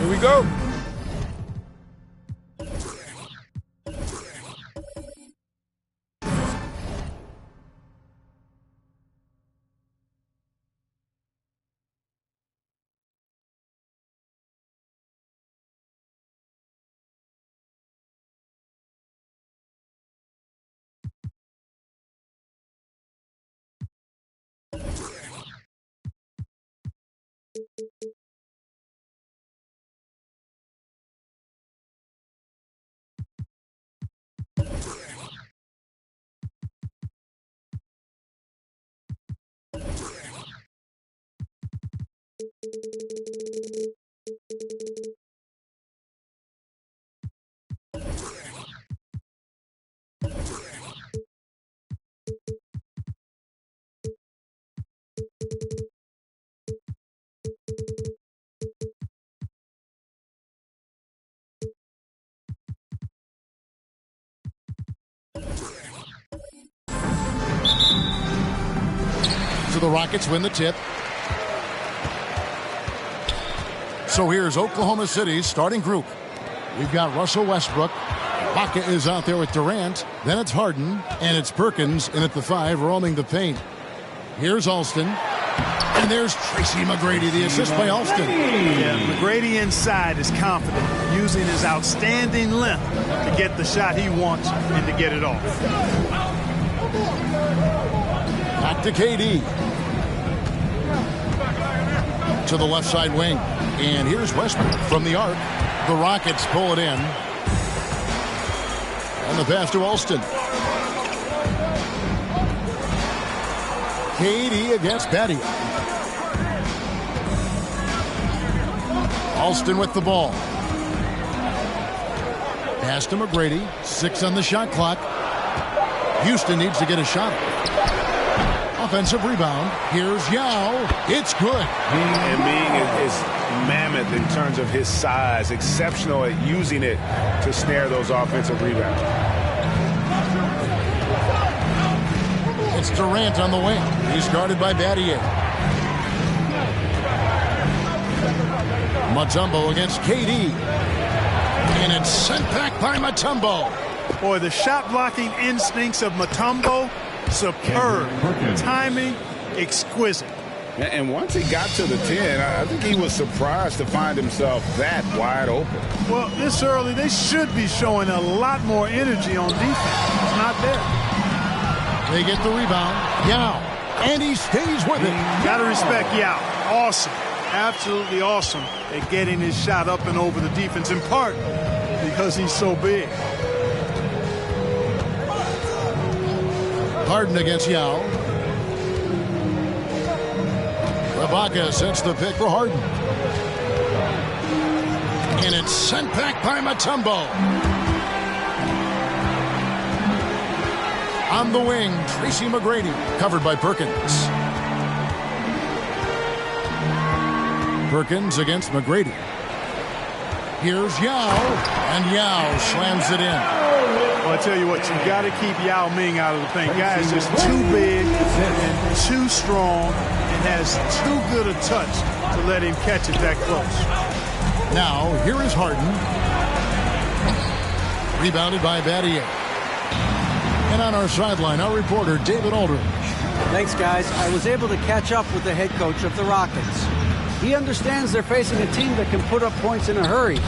Here we go. So the Rockets win the tip. So here's Oklahoma City's starting group. We've got Russell Westbrook. Baca is out there with Durant. Then it's Harden. And it's Perkins in at the 5, roaming the paint. Here's Alston. And there's Tracy McGrady, the assist by Alston. Yeah, McGrady inside is confident, using his outstanding length to get the shot he wants and to get it off. Back to KD. To the left side wing. And here's Westbrook from the arc. The Rockets pull it in. And the pass to Alston. KD against Petty. Alston with the ball. Pass to McGrady. 6 on the shot clock. Houston needs to get a shot. Offensive rebound. Here's Yao. It's good. And Ming is mammoth in terms of his size. Exceptional at using it to snare those offensive rebounds. It's Durant on the wing. He's guarded by Battier. Mutombo against KD. And it's sent back by Mutombo. Boy, the shot blocking instincts of Mutombo, superb. Timing, exquisite. And once he got to the 10, I think he was surprised to find himself that wide open. Well, this early, they should be showing a lot more energy on defense. It's not there. They get the rebound. Yao. And he stays with it. Got to respect Yao. Awesome. absolutely awesome at getting his shot up and over the defense, in part because he's so big. Harden against Yao. Ibaka sets the pick for Harden. And it's sent back by Mutombo. On the wing, Tracy McGrady, covered by Perkins. Perkins against McGrady. Here's Yao, and Yao slams it in. Well, I tell you what, you got to keep Yao Ming out of the paint. Guy is just too big and too strong and has too good a touch to let him catch it that close. Now, here is Harden. Rebounded by Battier. And on our sideline, our reporter, David Aldridge. Thanks, guys. I was able to catch up with the head coach of the Rockets. He understands they're facing a team that can put up points in a hurry.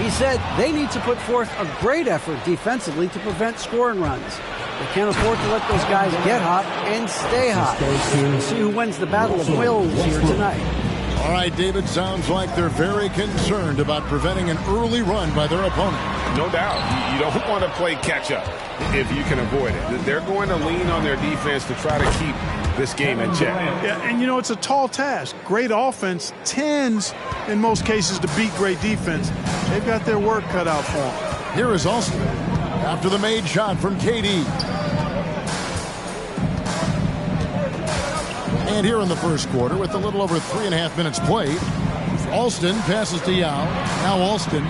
He said they need to put forth a great effort defensively to prevent scoring runs. They can't afford to let those guys get hot and stay hot. We'll see who wins the battle of wills here tonight. All right, David, sounds like they're very concerned about preventing an early run by their opponent. No doubt. You don't want to play catch-up if you can avoid it. They're going to lean on their defense to try to keep this game in check. Yeah, and you know, it's a tall task. Great offense tends, in most cases, to beat great defense. They've got their work cut out for them. Here is Alston after the made shot from KD. And here in the first quarter, with a little over 3.5 minutes played, Alston passes to Yao. Now Alston.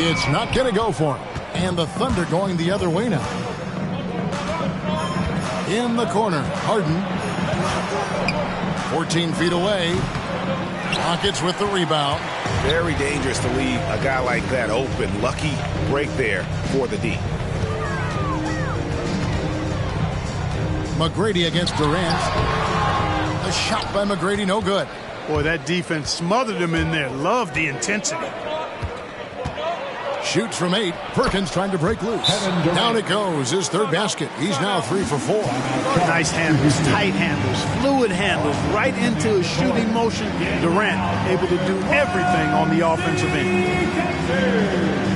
It's not going to go for him. And the Thunder going the other way now. In the corner, Harden. 14 feet away. Rockets with the rebound. Very dangerous to leave a guy like that open. Lucky break there for the D. McGrady against Durant. The shot by McGrady, no good. Boy, that defense smothered him in there. Loved the intensity. Shoots from 8. Perkins trying to break loose. Down it goes. His third basket. He's now 3 for 4. Nice handles, tight handles, fluid handles, right into his shooting motion. Durant able to do everything on the offensive end.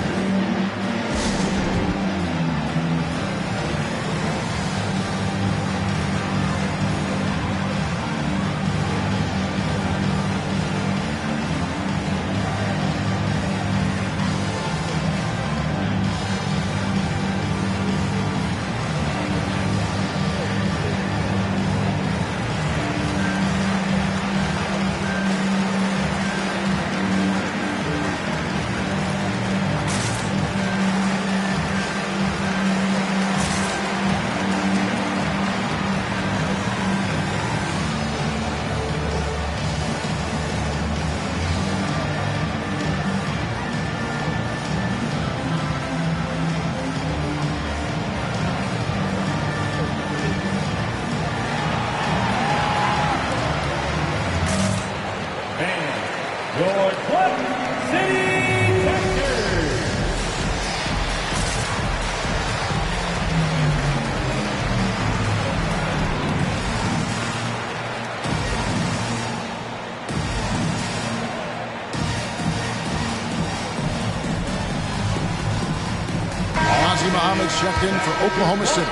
Checked in for Oklahoma City.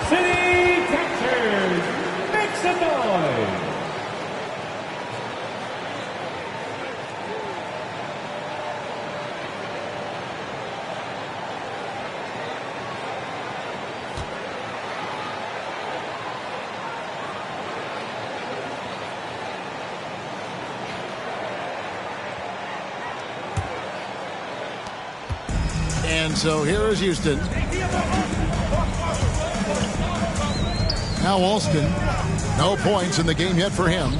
City Texans, make some noise. And so here is Houston. Now Alston. No points in the game yet for him.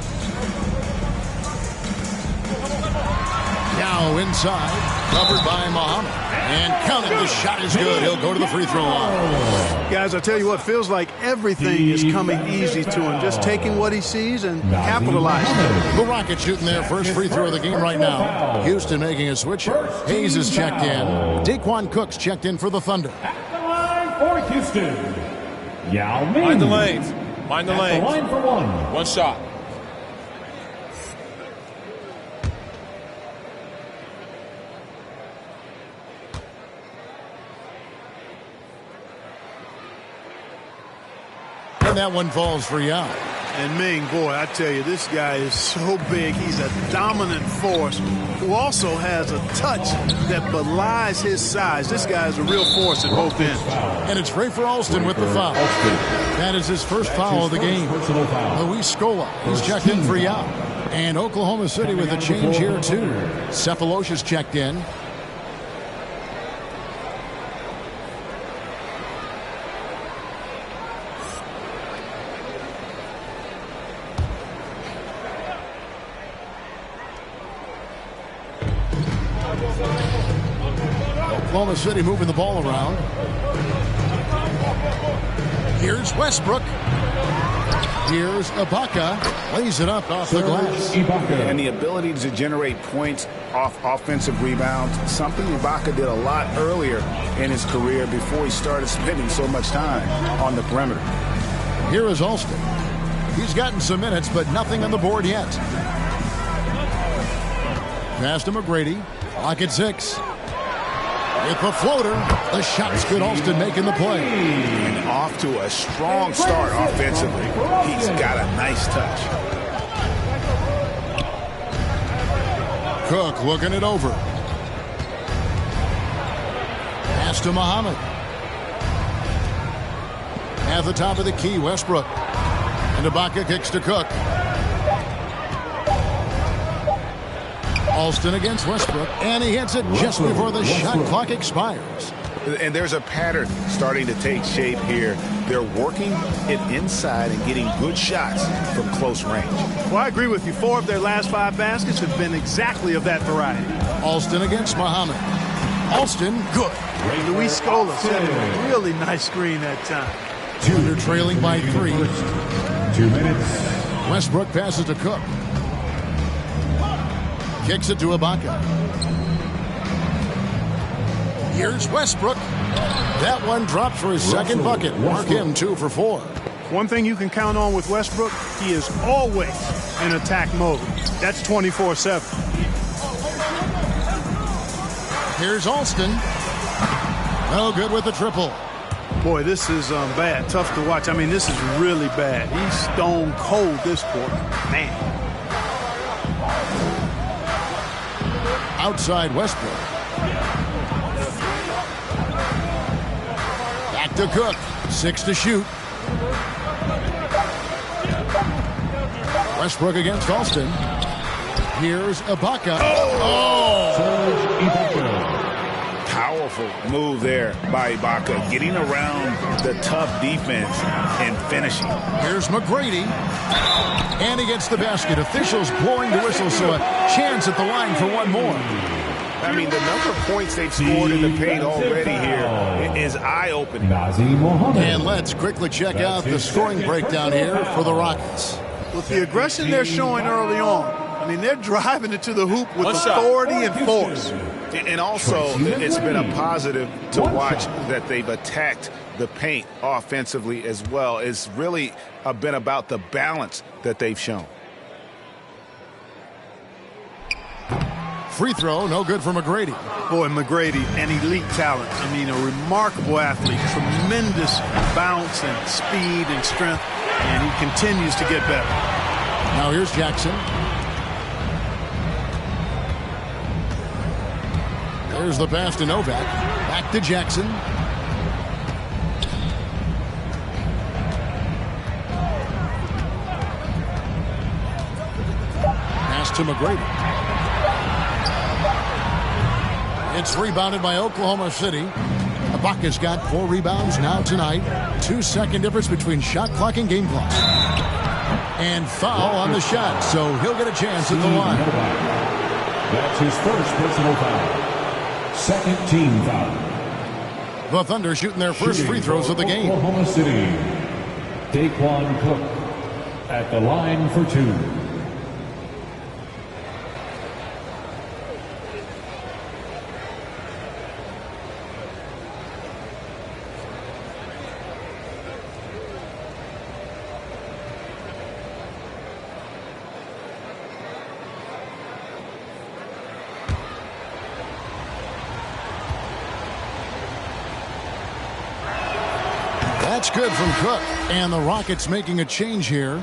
Now inside. Covered by Muhammad. And counted. The shot is good. He'll go to the free throw line. Guys, I tell you what, feels like everything is coming easy to him. Just taking what he sees and capitalizing. The Rockets shooting their first free throw of the game right now. Houston making a switch. Hayes is checked in. Daquan Cook's checked in for the Thunder. At the line for Houston, Yao Ming. Mind the lanes. Mind the At lanes. the line for one. One shot. And that one falls for Yao. And Ming, boy, I tell you, this guy is so big. He's a dominant force who also has a touch that belies his size. This guy is a real force at both ends. And it's Rafer Alston with the foul. That is his first foul of the game. Luis Scola, he's checked in for Yao. And Oklahoma City with a change here, too. Cephalosha's checked in. Oklahoma City moving the ball around. Here's Westbrook. Here's Ibaka. Lays it up off the glass. And the ability to generate points off offensive rebounds, something Ibaka did a lot earlier in his career before he started spending so much time on the perimeter. Here is Alston. He's gotten some minutes, but nothing on the board yet. Pass to McGrady. Clock at 6. With the floater, the shot's good. Alston making the play. And off to a strong start offensively. He's got a nice touch. Cook looking it over. Pass to Muhammad. At the top of the key, Westbrook. And Ibaka kicks to Cook. Alston against Westbrook, and he hits it just before the shot clock expires. And there's a pattern starting to take shape here. They're working it inside and getting good shots from close range. Well, I agree with you. 4 of their last 5 baskets have been exactly of that variety. Alston against Muhammad. Alston, good. Luis Scola set a really nice screen that time. They're trailing by 3. 2 minutes. Westbrook passes to Cook. Kicks it to Ibaka. Here's Westbrook. That one dropped for his second bucket. Mark him 2 for 4. One thing you can count on with Westbrook, he is always in attack mode. That's 24/7. Here's Alston. No good with the triple. Boy, this is bad. Tough to watch. I mean, this is really bad. He's stone cold this quarter. Man. Outside Westbrook. Back to Cook. 6 to shoot. Westbrook against Alston. Here's Ibaka. Powerful move there by Ibaka, getting around the tough defense and finishing. Here's McGrady. And he gets the basket. Officials blowing the whistle, so a chance at the line for one more. I mean, the number of points they've scored in the paint already here is eye-opening. And let's quickly check out the scoring breakdown here for the Rockets. With the aggression they're showing early on, I mean, they're driving it to the hoop with authority and force. And also, it's been a positive to watch that they've attacked the paint offensively as well. It's really been about the balance that they've shown. Free throw, no good for McGrady. Boy, McGrady, an elite talent. I mean, a remarkable athlete. Tremendous bounce and speed and strength. And he continues to get better. Now here's Jackson. There's the pass to Novak. Back to Jackson. Pass to McGrady. It's rebounded by Oklahoma City. Ibaka's got 4 rebounds now tonight. 2-second difference between shot clock and game clock. And foul on the shot, so he'll get a chance at the line. That's his first personal foul. Second team foul. The Thunder shooting their first free throws of the game. Oklahoma City. Daquan Cook at the line for 2. It's good from Cook. And the Rockets making a change here.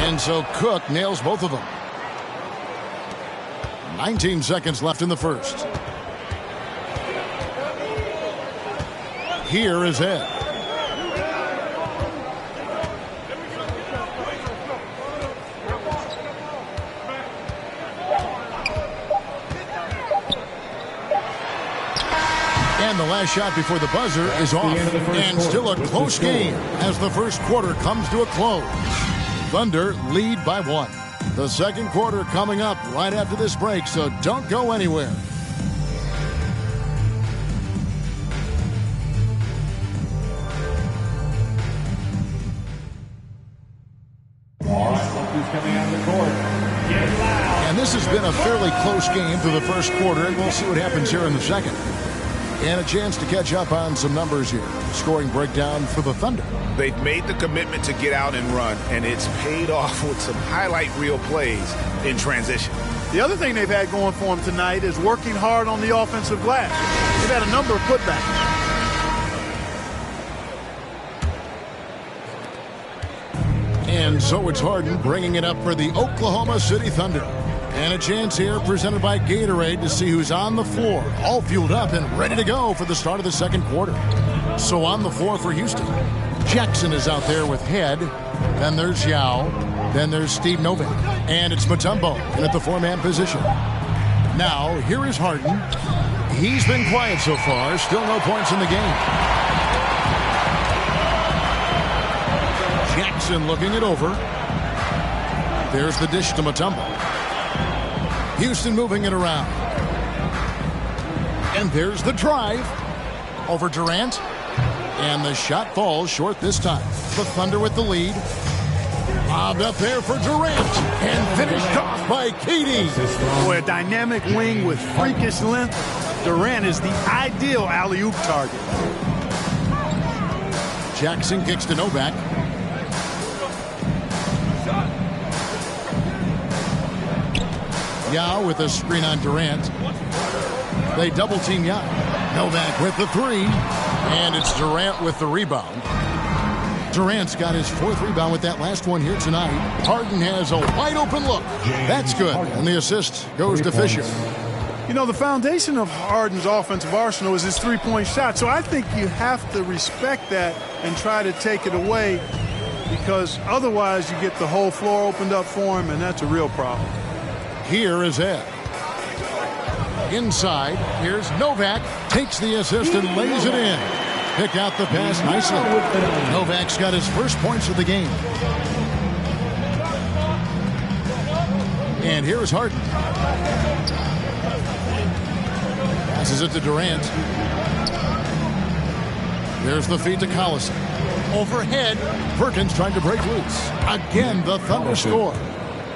And so Cook nails both of them. 19 seconds left in the first. Here is Ed. And the last shot before the buzzer is off. And still a close game as the first quarter comes to a close. Thunder lead by 1. The second quarter coming up right after this break, so don't go anywhere. All right, look who's coming out of the court. Get loud. And this has been a fairly close game through the first quarter, and we'll see what happens here in the second. And a chance to catch up on some numbers here. Scoring breakdown for the Thunder. They've made the commitment to get out and run, and it's paid off with some highlight reel plays in transition. The other thing they've had going for them tonight is working hard on the offensive glass. They've had a number of putbacks. And so it's Harden bringing it up for the Oklahoma City Thunder. And a chance here presented by Gatorade to see who's on the floor, all fueled up and ready to go for the start of the second quarter. So on the floor for Houston, Jackson is out there with Head. Then there's Yao. Then there's Steve Novak. And it's Mutombo in at the four-man position. Now, here is Harden. He's been quiet so far. Still no points in the game. Jackson looking it over. There's the dish to Mutombo. Houston moving it around. And there's the drive. Over Durant. And the shot falls short this time. The Thunder with the lead. Bobbed up there for Durant. And finished off by KD. Boy, a dynamic wing with freakish length. Durant is the ideal alley-oop target. Jackson kicks to Novak. Yao with a screen on Durant. They double team Yao. Novak with the three. And it's Durant with the rebound. Durant's got his fourth rebound with that last one here tonight. Harden has a wide open look. That's good. And the assist goes to Fisher. You know, the foundation of Harden's offensive arsenal is his three-point shot. So I think you have to respect that and try to take it away, because otherwise you get the whole floor opened up for him, and that's a real problem. Here is Ed. Inside, here's Novak. Takes the assist and lays it in. Pick out the pass nicely. Novak's got his first points of the game. And here's Harden. Passes it to Durant. There's the feed to Collison. Overhead, Perkins trying to break loose. Again, the Thunder score.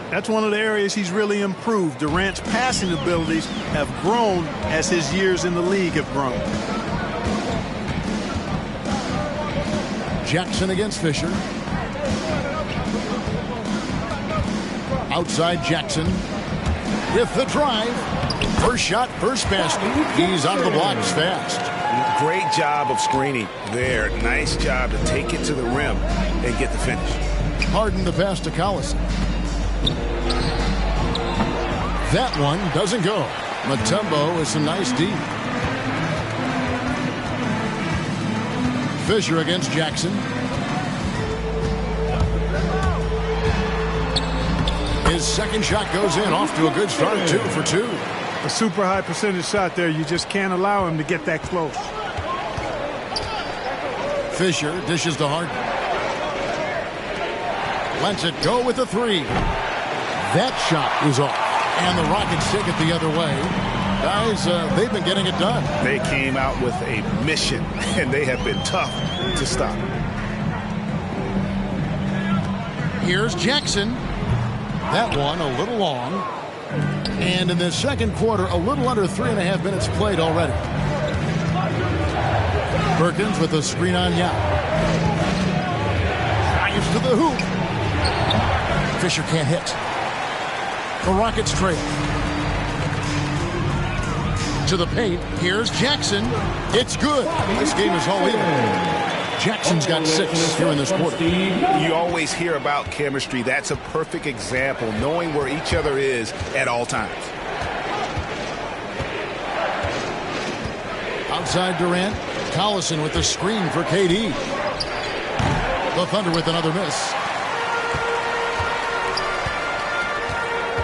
That's one of the areas he's really improved. Durant's passing abilities have grown as his years in the league have grown. Jackson against Fisher. Outside Jackson with the drive. First shot, first basket. He's out of the blocks fast. Great job of screening there. Nice job to take it to the rim and get the finish. Harden the pass to Collison. That one doesn't go. Mutombo is a nice D. Fisher against Jackson. His second shot goes in, off to a good start, 2 for 2. A super high percentage shot there. You just can't allow him to get that close. Fisher dishes to Harden. Lets it go with the three. That shot is off. And the Rockets take it the other way. Guys, they've been getting it done. They came out with a mission, and they have been tough to stop. Here's Jackson. That one a little long. And in the second quarter, a little under 3.5 minutes played already. Perkins with a screen on Yao. Drives to the hoop. Fisher can't hit. The Rockets trail. To the paint. Here's Jackson. It's good. This game is all even. Jackson's got 6 here in this quarter. You always hear about chemistry. That's a perfect example, knowing where each other is at all times. Outside Durant. Collison with the screen for KD. The Thunder with another miss.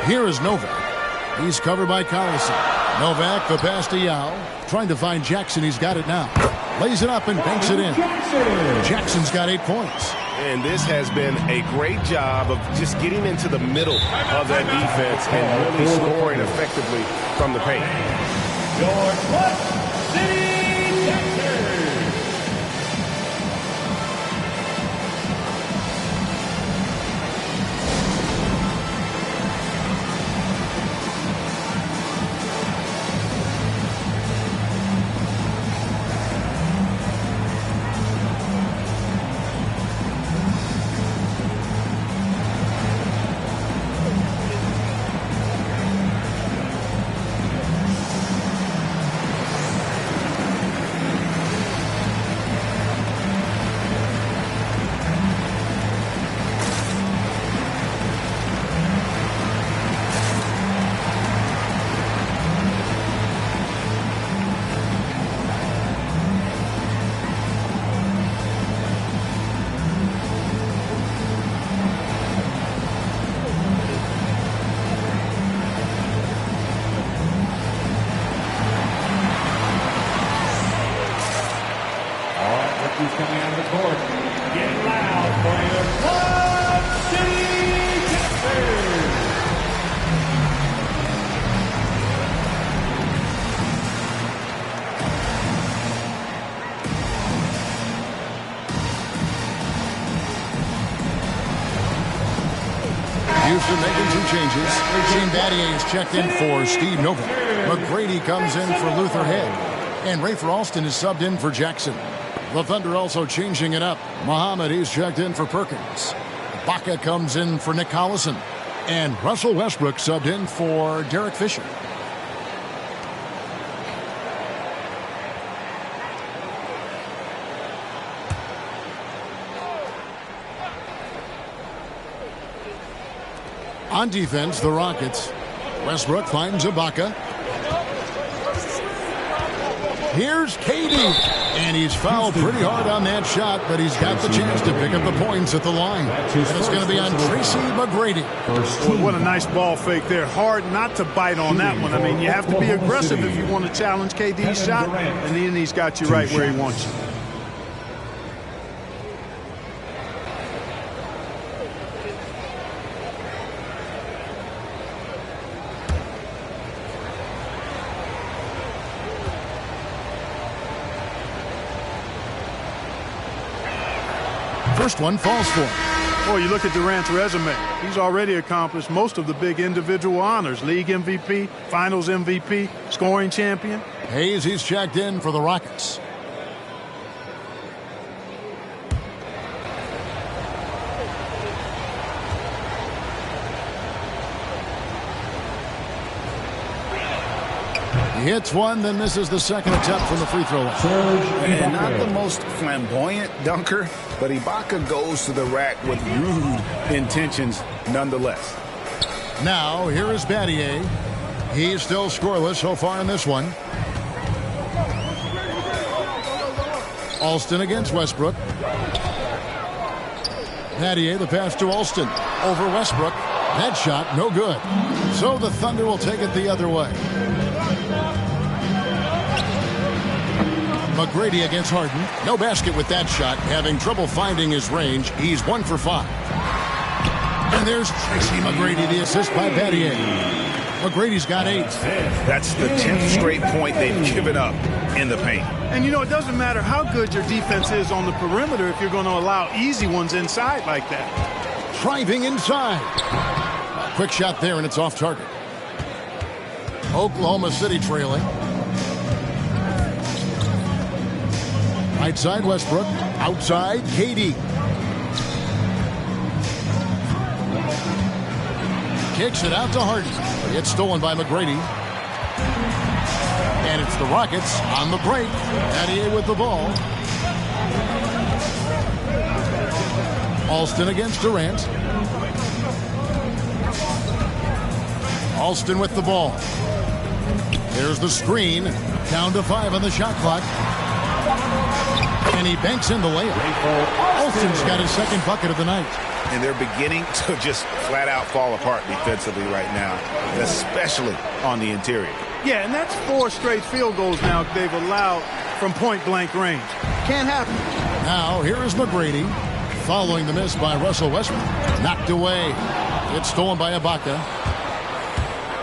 Here is Novak. He's covered by Collison. Novak, the pass to Yao. Trying to find Jackson. He's got it now. Lays it up and banks it in. Jackson's got 8 points. And this has been a great job of just getting into the middle of that defense and really scoring effectively from the paint. Houston making 2 changes. Shane Battier is checked in for Steve Novak. McGrady comes in for Luther Head. And Rafer Alston is subbed in for Jackson. The Thunder also changing it up. Muhammad, he's checked in for Perkins. Baca comes in for Nick Collison. And Russell Westbrook subbed in for Derek Fisher. On defense, the Rockets. Westbrook finds Ibaka. Here's KD. And he's fouled pretty hard on that shot, but he's got the chance to pick up the points at the line. And it's going to be on Tracy McGrady. Boy, what a nice ball fake there. Hard not to bite on that one. I mean, you have to be aggressive if you want to challenge KD's shot, and then he's got you right where he wants you. First one falls for him. Boy, you look at Durant's resume. He's already accomplished most of the big individual honors. League MVP, Finals MVP, scoring champion. Hayes, he's checked in for the Rockets. He hits one, then misses the second attempt from the free throw line. And not the most flamboyant dunker, but Ibaka goes to the rack with rude intentions nonetheless. Now, here is Battier. He's still scoreless so far in this one. Alston against Westbrook. Battier, the pass to Alston. Over Westbrook. That shot, no good. So the Thunder will take it the other way. McGrady against Harden. No basket with that shot. Having trouble finding his range. He's 1 for 5. And there's Tracy McGrady, the assist by Battier. McGrady's got 8. That's the 10th straight point they've given up in the paint. And, you know, it doesn't matter how good your defense is on the perimeter if you're going to allow easy ones inside like that. Driving inside. Quick shot there, and it's off target. Oklahoma City trailing. Right side, Westbrook. Outside, KD. Kicks it out to Harden. It's stolen by McGrady. And it's the Rockets on the break. Pattier with the ball. Alston against Durant. Alston with the ball. There's the screen. Down to 5 on the shot clock. And he banks in the layup. Alston's got his second bucket of the night. And they're beginning to just flat out fall apart defensively right now, especially on the interior. Yeah, and that's 4 straight field goals now they've allowed from point-blank range. Can't happen. Now, here is McGrady following the miss by Russell Westbrook. Knocked away. It's stolen by Ibaka.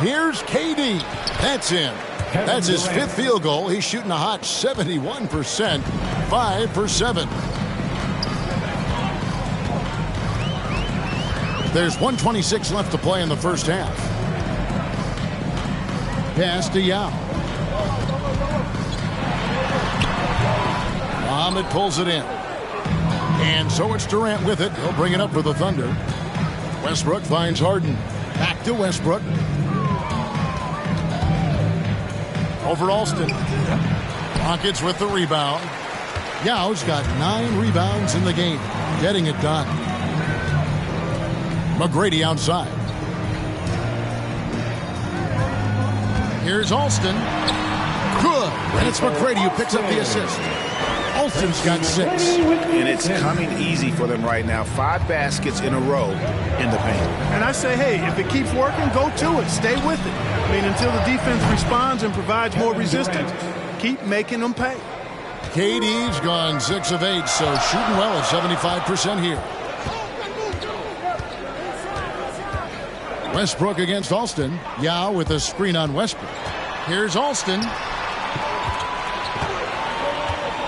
Here's KD. That's in. That's his 5th field goal. He's shooting a hot 71%. 5 for 7. There's 1:26 left to play in the first half. Pass to Yao. Muhammad pulls it in. And so it's Durant with it. He'll bring it up for the Thunder. Westbrook finds Harden. Back to Westbrook. Over Alston. Rockets with the rebound. Yao's got 9 rebounds in the game. Getting it done. McGrady outside. Here's Alston. Good. And it's McGrady who picks up the assist. Alston's got 6. And it's coming easy for them right now. 5 baskets in a row in the paint. And I say, hey, if it keeps working, go to it. Stay with it. I mean, until the defense responds and provides more resistance, keep making them pay. KD's gone 6 of 8, so shooting well at 75% here. Westbrook against Alston. Yao with a screen on Westbrook. Here's Alston.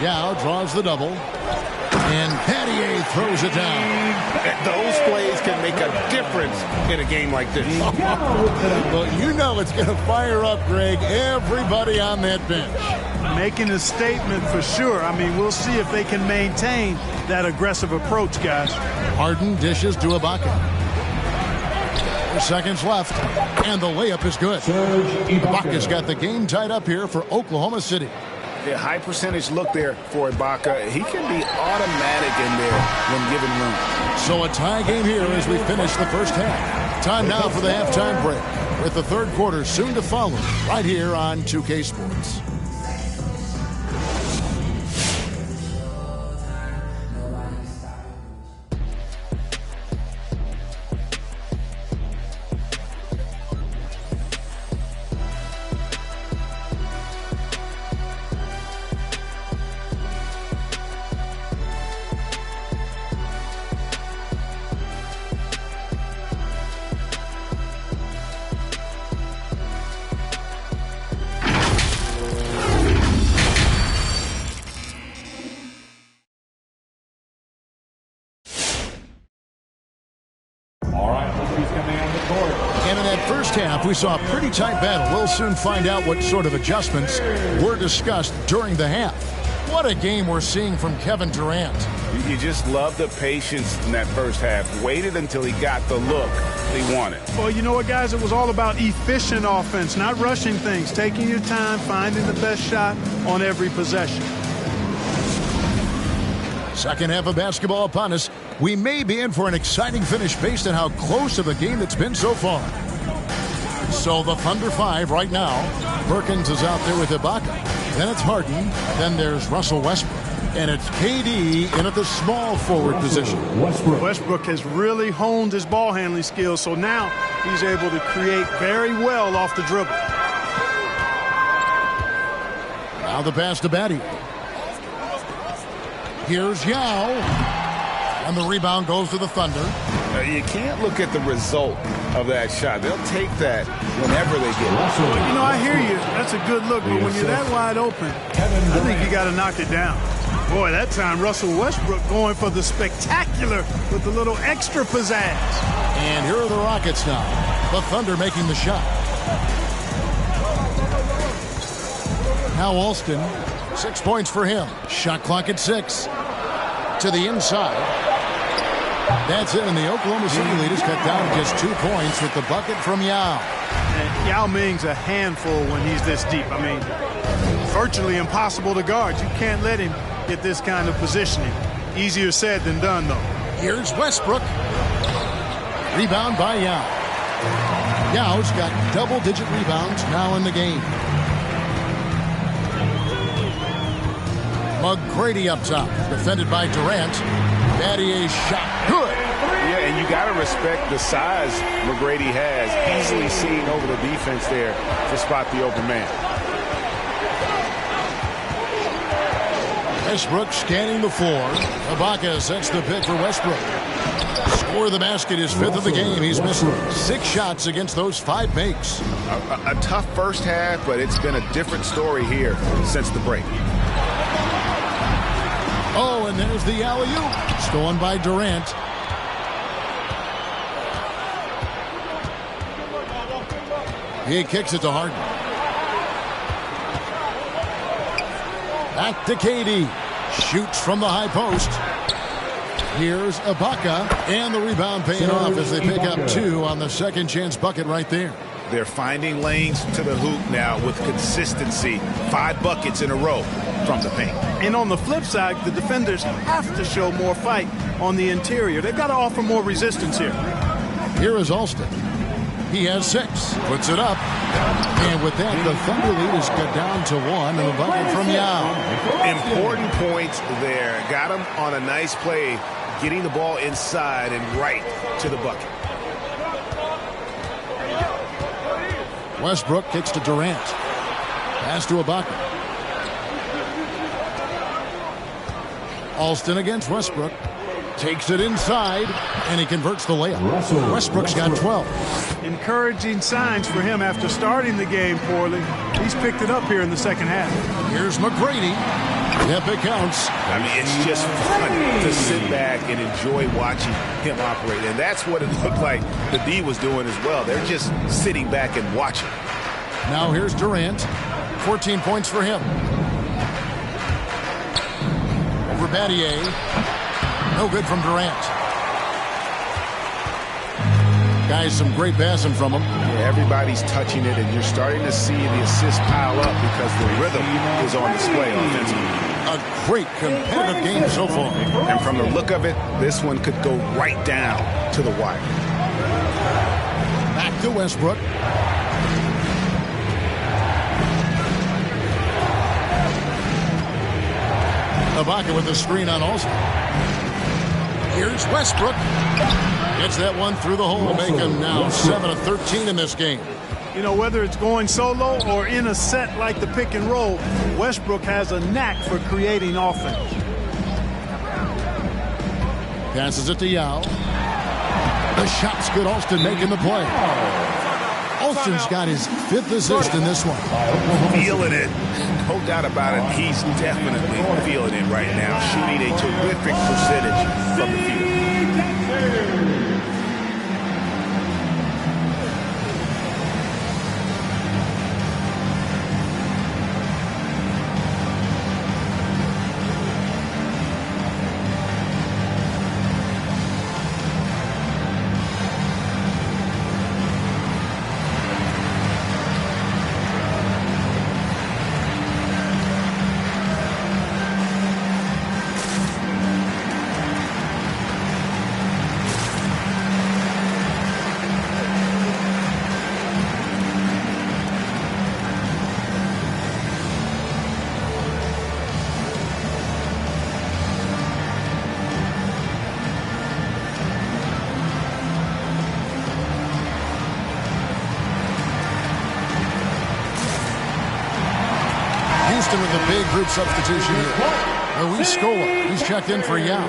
Yao draws the double. And Pattier throws it down. Those plays can make a difference in a game like this. Well, you know it's going to fire up, Greg, everybody on that bench. Making a statement for sure. I mean, we'll see if they can maintain that aggressive approach, guys. Harden dishes to Ibaka. 4 seconds left, and the layup is good. Ibaka's got the game tied up here for Oklahoma City. The high percentage look there for Ibaka. He can be automatic in there when given room. So a tie game here as we finish the first half. Time now for the halftime break, with the third quarter soon to follow right here on 2K Sports. We saw a pretty tight battle. We'll soon find out what sort of adjustments were discussed during the half. What a game we're seeing from Kevin Durant. You just love the patience in that first half. Waited until he got the look he wanted. Well, you know what, guys? It was all about efficient offense, not rushing things, taking your time, finding the best shot on every possession. Second half of basketball upon us. We may be in for an exciting finish based on how close of a game it's been so far. So the Thunder 5 right now. Perkins is out there with Ibaka. Then it's Harden. Then there's Russell Westbrook. And it's KD in at the small forward position. Westbrook has really honed his ball handling skills, so now he's able to create very well off the dribble. Now the pass to Batty. Here's Yao. And the rebound goes to the Thunder. You can't look at the result of that shot. They'll take that whenever they get it. Well, you know, I hear you. That's a good look, but when you're that wide open, I think you got to knock it down. Boy, that time Russell Westbrook going for the spectacular with a little extra pizzazz. And here are the Rockets now. The Thunder making the shot. Now Alston, 6 points for him. Shot clock at 6. To the inside. That's it, and the Oklahoma City lead is cut down to just 2 points with the bucket from Yao. And Yao Ming's a handful when he's this deep. I mean, virtually impossible to guard. You can't let him get this kind of positioning. Easier said than done, though. Here's Westbrook. Rebound by Yao. Yao's got double-digit rebounds now in the game. McGrady up top, defended by Durant. Battier's shot, good. Yeah, and you got to respect the size McGrady has. Easily seen over the defense there to spot the open man. Westbrook scanning the floor. Ibaka sets the pick for Westbrook. Score of the basket is 5th of the game. He's missed 6 shots against those 5 makes. A tough first half, but it's been a different story here since the break. Oh, and there's the alley-oop. Stolen by Durant. He kicks it to Harden. Back to KD. Shoots from the high post. Here's Ibaka. And the rebound paying off as they pick up 2 on the second chance bucket right there. They're finding lanes to the hoop now with consistency. 5 buckets in a row from the paint. And on the flip side, the defenders have to show more fight on the interior. They've got to offer more resistance here. Here is Alston. He has 6. Puts it up. And with that, the Thunder lead is cut down to 1 and a bucket from Yao. Important points there. Got him on a nice play, getting the ball inside and right to the bucket. Westbrook kicks to Durant. Pass to Ibaka. Alston against Westbrook. Takes it inside, and he converts the layup. Westbrook's got 12. Encouraging signs for him after starting the game poorly. He's picked it up here in the second half. Here's McGrady. Yep, it counts. I mean, it's just fun to sit back and enjoy watching him operate. And that's what it looked like the D was doing as well. They're just sitting back and watching. Now here's Durant. 14 points for him. Over Battier. No good from Durant. Guys, some great passing from him. Yeah, everybody's touching it, and you're starting to see the assists pile up because the rhythm is on display offensively. A great competitive game so far. And from the look of it, this one could go right down to the wire. Back to Westbrook. Ibaka with the screen on Alston. Here's Westbrook. Gets that one through the hole to make him now 7 of 13 in this game. You know, whether it's going solo or in a set like the pick and roll, Westbrook has a knack for creating offense. Passes it to Yao. The shot's good. Alston making the play. Alston's got his 5th assist in this one. Feeling it. No doubt about it. He's definitely feeling it right now. Shooting a terrific percentage from the field. With a big group substitution here. Luis Scola, he's checked in for Yao.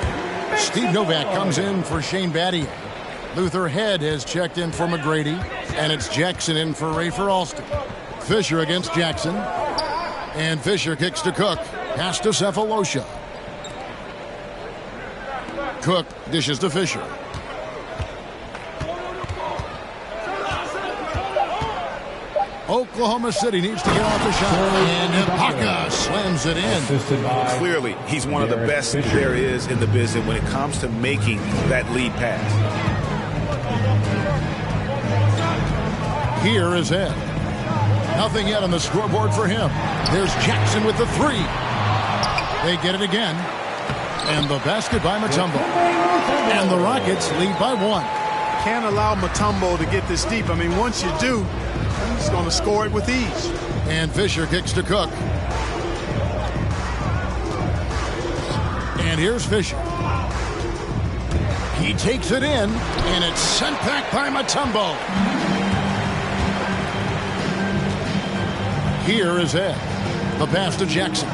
Steve Novak comes in for Shane Battier. Luther Head has checked in for McGrady. And it's Jackson in for Rafer Alston. Fisher against Jackson. And Fisher kicks to Cook. Pass to Cephalosha. Cook dishes to Fisher. Oklahoma City needs to get off the shot. And Ibaka slams it in. Clearly, he's one of the best there is in the business when it comes to making that lead pass. Here is Ed. Nothing yet on the scoreboard for him. There's Jackson with the three. They get it again. And the basket by Mutombo. And the Rockets lead by 1. Can't allow Mutombo to get this deep. I mean, once you do, he's going to score it with ease. And Fisher kicks to Cook. And here's Fisher. He takes it in, and it's sent back by Mutombo. Here is Ed. The pass to Jackson.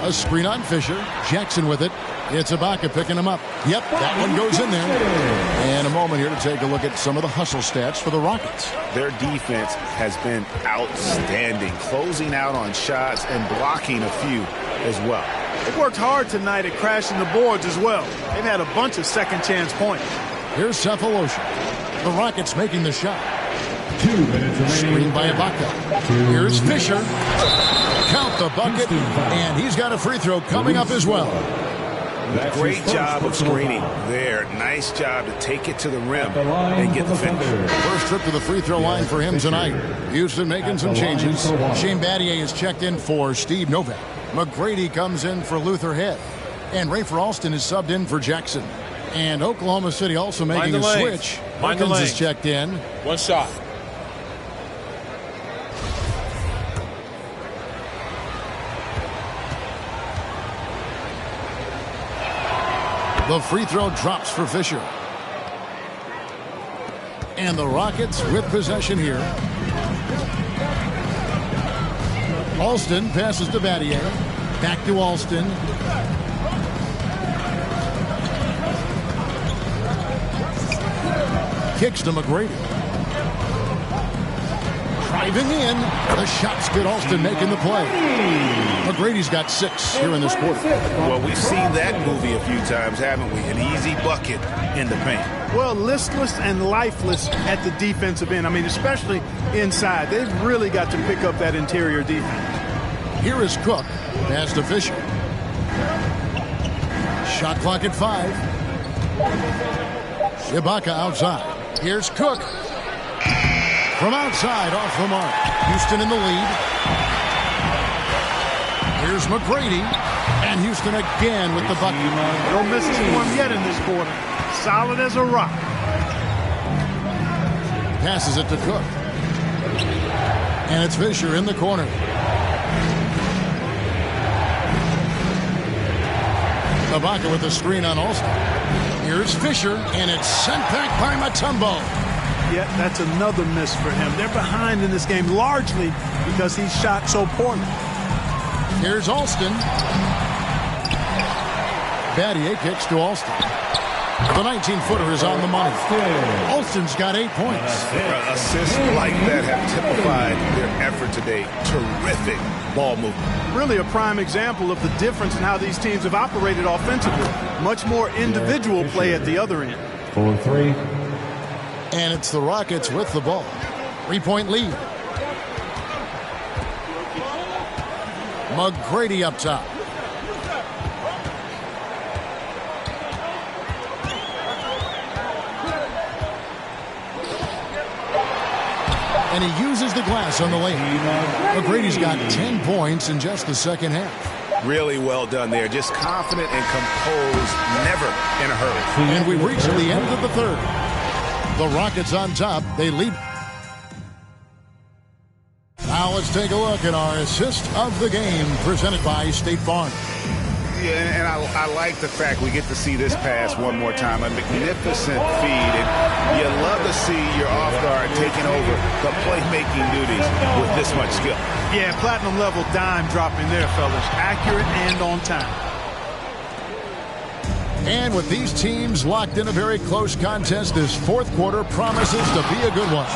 A screen on Fisher. Jackson with it. It's Ibaka picking him up. Yep, that one goes in there. And a moment here to take a look at some of the hustle stats for the Rockets. Their defense has been outstanding, closing out on shots and blocking a few as well. They worked hard tonight at crashing the boards as well. They've had a bunch of second chance points. Here's Cephalosha. The Rockets making the shot. 2 minutes Screen by Ibaka. Here's Fisher. Count the bucket, and he's got a free throw coming up as well. Great job of screening there. Nice job to take it to the rim and get the finish. First trip to the free throw line for him tonight. Houston making some changes. Shane Battier is checked in for Steve Novak. McGrady comes in for Luther Head. And Rafer Alston is subbed in for Jackson. And Oklahoma City also making a switch. Perkins is checked in. One shot. The free throw drops for Fisher. And the Rockets with possession here. Alston passes to Battier. Back to Alston. Kicks to McGrady. Driving in. The shot's good. Alston making the play. McGrady's got 6 here in this quarter. Well, we've seen that movie a few times, haven't we? An easy bucket in the paint. Well, listless and lifeless at the defensive end. I mean, especially inside. They've really got to pick up that interior defense. Here is Cook. Pass to Fisher. Shot clock at 5. Ibaka outside. Here's Cook. From outside, off the mark. Houston in the lead. Here's McGrady. And Houston again with the bucket. No misses for him yet in this quarter. Solid as a rock. Passes it to Cook. And it's Fisher in the corner. Ibaka with the screen on Alston. Here's Fisher, and it's sent back by Mutombo. Yeah, that's another miss for him. They're behind in this game largely because he shot so poorly. Here's Alston. Battier kicks to Alston. The 19-footer is on the money. Alston's got 8 points. Assists like that have typified their effort today. Terrific ball movement. Really a prime example of the difference in how these teams have operated offensively. Much more individual play at the other end. 4-3. And it's the Rockets with the ball. 3-point lead. McGrady up top. And he uses the glass on the lane. McGrady's got 10 points in just the second half. Really well done there. Just confident and composed, never in a hurry. And we reach the end of the third. The Rockets on top. They lead. Now let's take a look at our assist of the game presented by State Farm. Yeah, and I like the fact we get to see this pass one more time. A magnificent feed, and you love to see your off guard taking over the playmaking duties with this much skill. Yeah, platinum level dime dropping there, fellas. Accurate and on time. And with these teams locked in a very close contest, this fourth quarter promises to be a good one.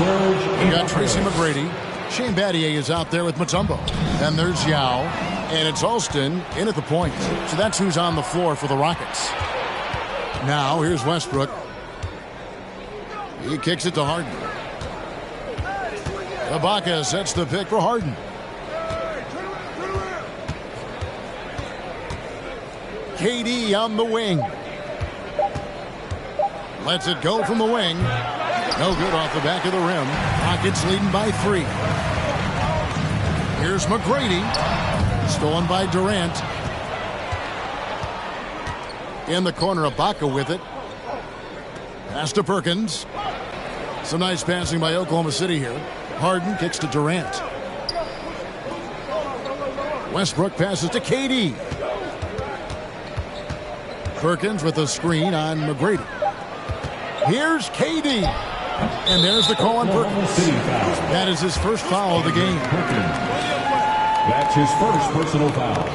We got Tracy McGrady. Shane Battier is out there with Mutombo. Then there's Yao. And it's Alston in at the point. So that's who's on the floor for the Rockets. Now here's Westbrook. He kicks it to Harden. Ibaka sets the pick for Harden. KD on the wing. Lets it go from the wing. No good off the back of the rim. Rockets leading by 3. Here's McGrady. Stolen by Durant. In the corner, Ibaka with it. Pass to Perkins. Some nice passing by Oklahoma City here. Harden kicks to Durant. Westbrook passes to KD. Perkins with a screen on McGrady. Here's KD. And there's the call on Perkins. That is his first foul of the game. That's his first personal foul.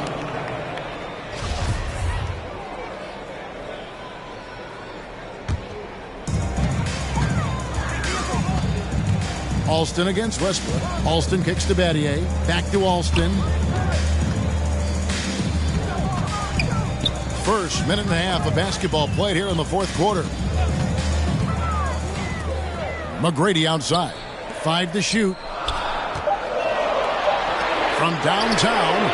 Alston against Westbrook. Alston kicks to Battier. Back to Alston. First minute and a half of basketball played here in the fourth quarter. McGrady outside. 5 to shoot. From downtown.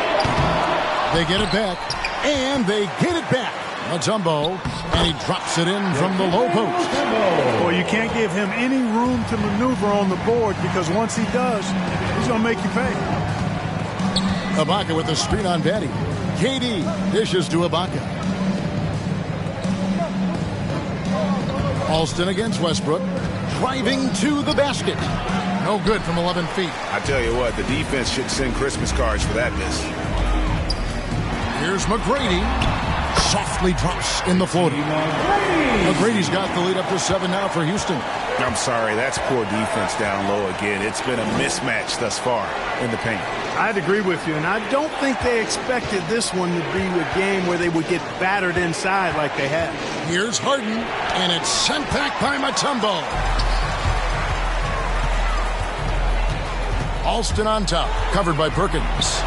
They get it back. And they get it back. Mutombo. And he drops it in from the low post. Well, you can't give him any room to maneuver on the board because once he does, he's going to make you pay. Ibaka with the screen on Batty. KD dishes to Ibaka. Alston against Westbrook. Driving to the basket. No good from 11 feet. I tell you what, the defense should send Christmas cards for that miss. Here's McGrady. Softly drops in the floater. McGrady's got the lead up to 7 now for Houston. I'm sorry, that's poor defense down low again. It's been a mismatch thus far in the paint. I'd agree with you, and I don't think they expected this one to be a game where they would get battered inside like they have. Here's Harden, and it's sent back by Mutombo. Alston on top, covered by Perkins.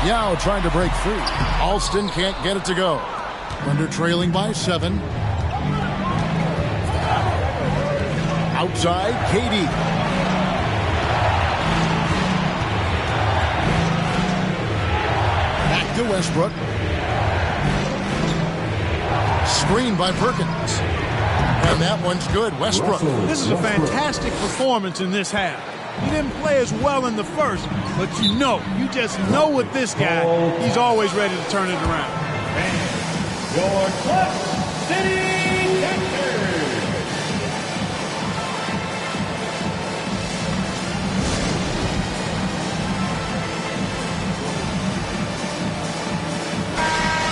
Yao trying to break free. Alston can't get it to go. Thunder trailing by 7. Outside, KD. Back to Westbrook. Screened by Perkins. And that one's good. Westbrook. This is a fantastic performance in this half. He didn't play as well in the first, but you just know with this guy, he's always ready to turn it around. Your Clutch City Captors.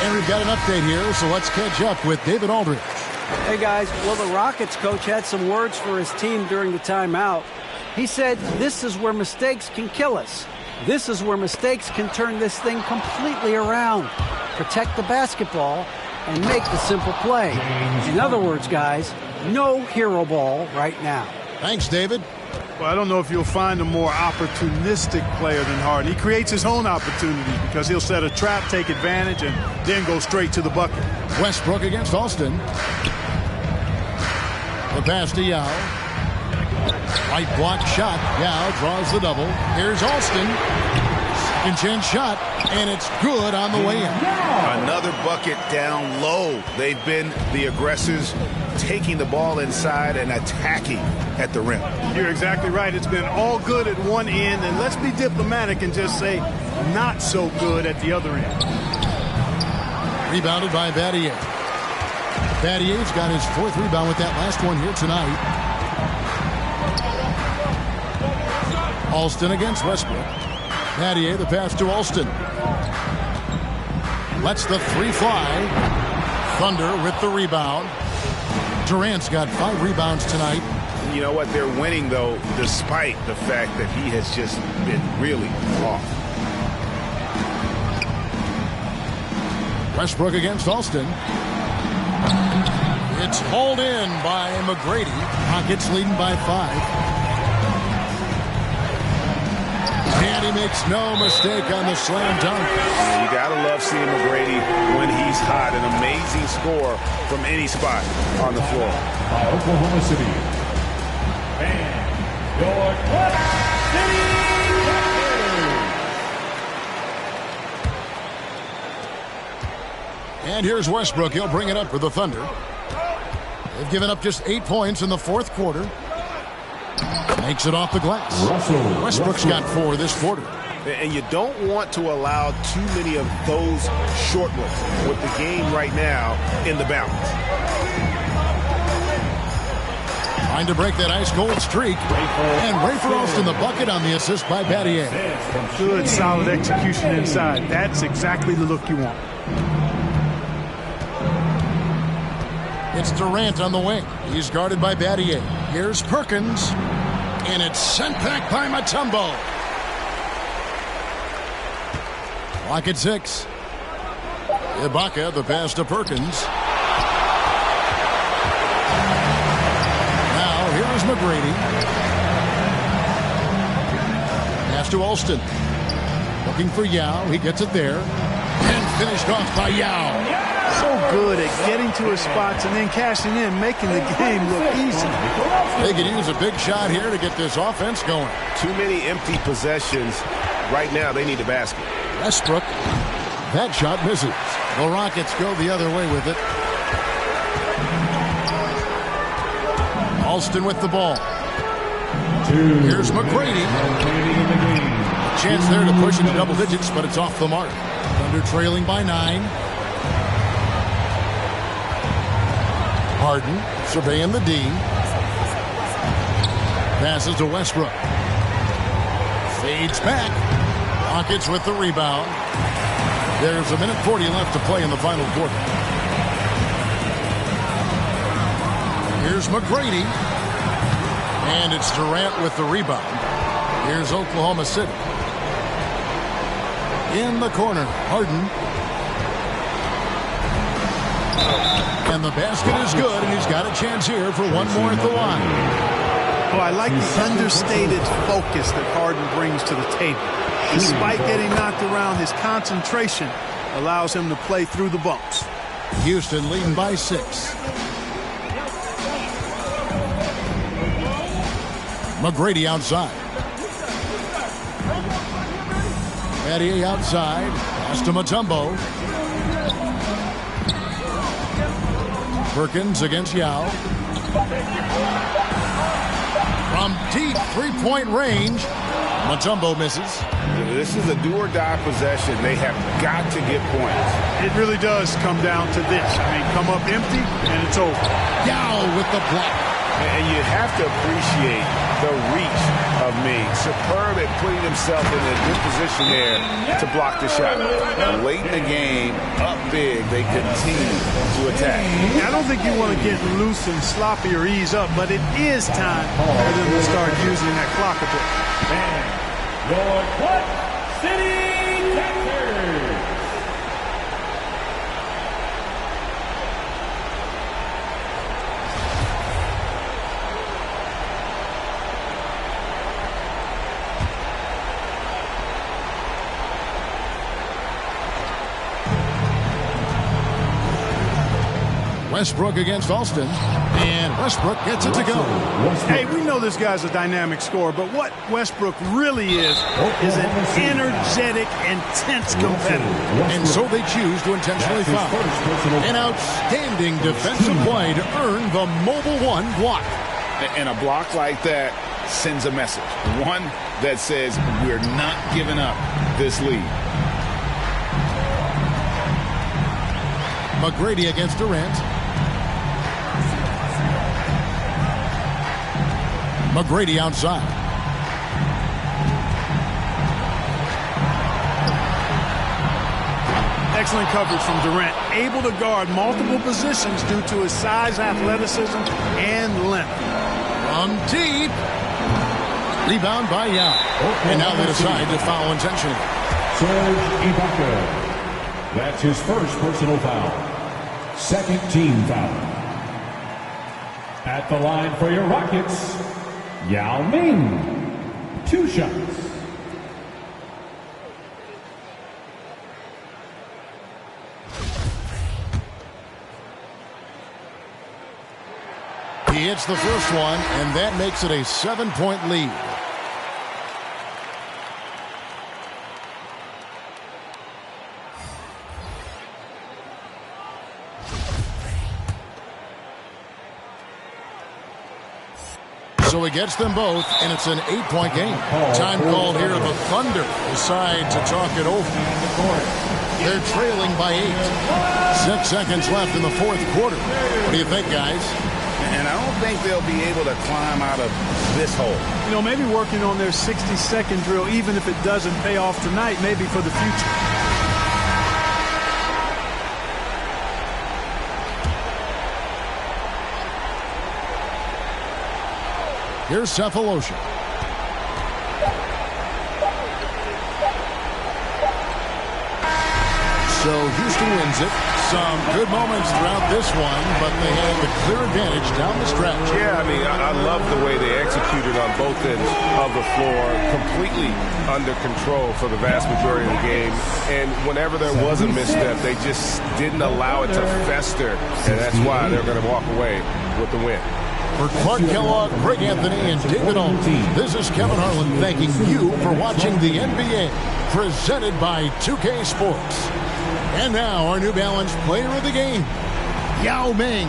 And we've got an update here, so let's catch up with David Aldridge. Hey, guys. Well, the Rockets coach had some words for his team during the timeout. He said, this is where mistakes can kill us. This is where mistakes can turn this thing completely around. Protect the basketball and make the simple play. In other words, guys, no hero ball right now. Thanks, David. Well, I don't know if you'll find a more opportunistic player than Harden. He creates his own opportunity because he'll set a trap, take advantage, and then go straight to the bucket. Westbrook against Alston. The pass to Yao. Right block shot. Yao draws the double. Here's Alston. Second chance shot, and it's good on the way in. Another bucket down low. They've been the aggressors, taking the ball inside and attacking at the rim. You're exactly right. It's been all good at one end, and let's be diplomatic and just say not so good at the other end. Rebounded by Battier. Battier's got his 4th rebound with that last one here tonight. Alston against Westbrook. Battier, the pass to Alston. Lets the 3 fly. Thunder with the rebound. Durant's got 5 rebounds tonight. You know what? They're winning, though, despite the fact that he has just been really off. Westbrook against Alston. It's hauled in by McGrady. Rockets leading by 5. And he makes no mistake on the slam dunk. You got to love seeing McGrady when he's hot. An amazing score from any spot on the floor. Oklahoma City. And your City. And here's Westbrook. He'll bring it up for the Thunder. They've given up just 8 points in the fourth quarter. Makes it off the glass. Westbrook's got 4 this quarter. And you don't want to allow too many of those short ones with the game right now in the balance. Trying to break that ice-cold streak. And Rafer Alston the bucket on the assist by Battier. Good, solid execution inside. That's exactly the look you want. It's Durant on the wing. He's guarded by Battier. Here's Perkins. And it's sent back by Mutombo. Clock at 6. Ibaka, the pass to Perkins. Now, here is McGrady. Pass to Alston. Looking for Yao. He gets it there. And finished off by Yao. So good at getting to his spots and then cashing in, making the game look easy. They could use a big shot here to get this offense going. Too many empty possessions. Right now, they need a basket. Westbrook. That shot misses. The Rockets go the other way with it. Alston with the ball. Here's McGrady. Chance there to push into double digits, but it's off the mark. Thunder trailing by 9. Harden surveying the D. Passes to Westbrook. Fades back. Rockets with the rebound. There's a minute 40 left to play in the final quarter. Here's McGrady. And it's Durant with the rebound. Here's Oklahoma City. In the corner, Harden. And the basket is good, and he's got a chance here for one more at the line. Well, I like the understated focus that Harden brings to the table. Despite getting knocked around, his concentration allows him to play through the bumps. Houston leading by 6. McGrady outside. Battier outside. Pass to Mutombo. Perkins against Yao. From deep three-point range, Mutombo misses. This is a do-or-die possession. They have got to get points. It really does come down to this. I mean, come up empty, and it's over. Yao with the block. And you have to appreciate the reach of Ming. Superb at putting himself in a good position there to block the shot. Late in the game, up big, they continue to attack. I don't think you want to get loose and sloppy or ease up, but it is time for them to start using that clock a bit. Your City Texans. Westbrook against Alston, and Westbrook gets it to go. Hey, we know this guy's a dynamic scorer, but what Westbrook really is an energetic, intense competitor. And so they choose to intentionally foul. An outstanding defensive play to earn the Mobile One block. And a block like that sends a message. One that says we're not giving up this lead. McGrady against Durant. McGrady outside. Excellent coverage from Durant. Able to guard multiple positions due to his size, athleticism, and length. From deep. Rebound by Yao. And now they decide to foul intentionally. Serge Ibaka. That's his first personal foul. Second team foul. At the line for your Rockets, Yao Ming. 2 shots. He hits the first one, and that makes it a 7-point lead. So he gets them both, and it's an 8-point game. Time called here. The Thunder decide to talk it over. They're trailing by 8. 6 seconds left in the fourth quarter. What do you think, guys? And I don't think they'll be able to climb out of this hole. You know, maybe working on their 60-second drill, even if it doesn't pay off tonight, maybe for the future. Here's Cephalosha. So Houston wins it. Some good moments throughout this one, but they had the clear advantage down the stretch. Yeah, I mean, I love the way they executed on both ends of the floor, completely under control for the vast majority of the game. And whenever there was a misstep, they just didn't allow it to fester, and that's why they're going to walk away with the win. For Clark Kellogg, Greg Anthony, and David Owens, this is Kevin Harlan thanking you for watching the NBA, presented by 2K Sports. And now, our New Balance player of the game, Yao Ming.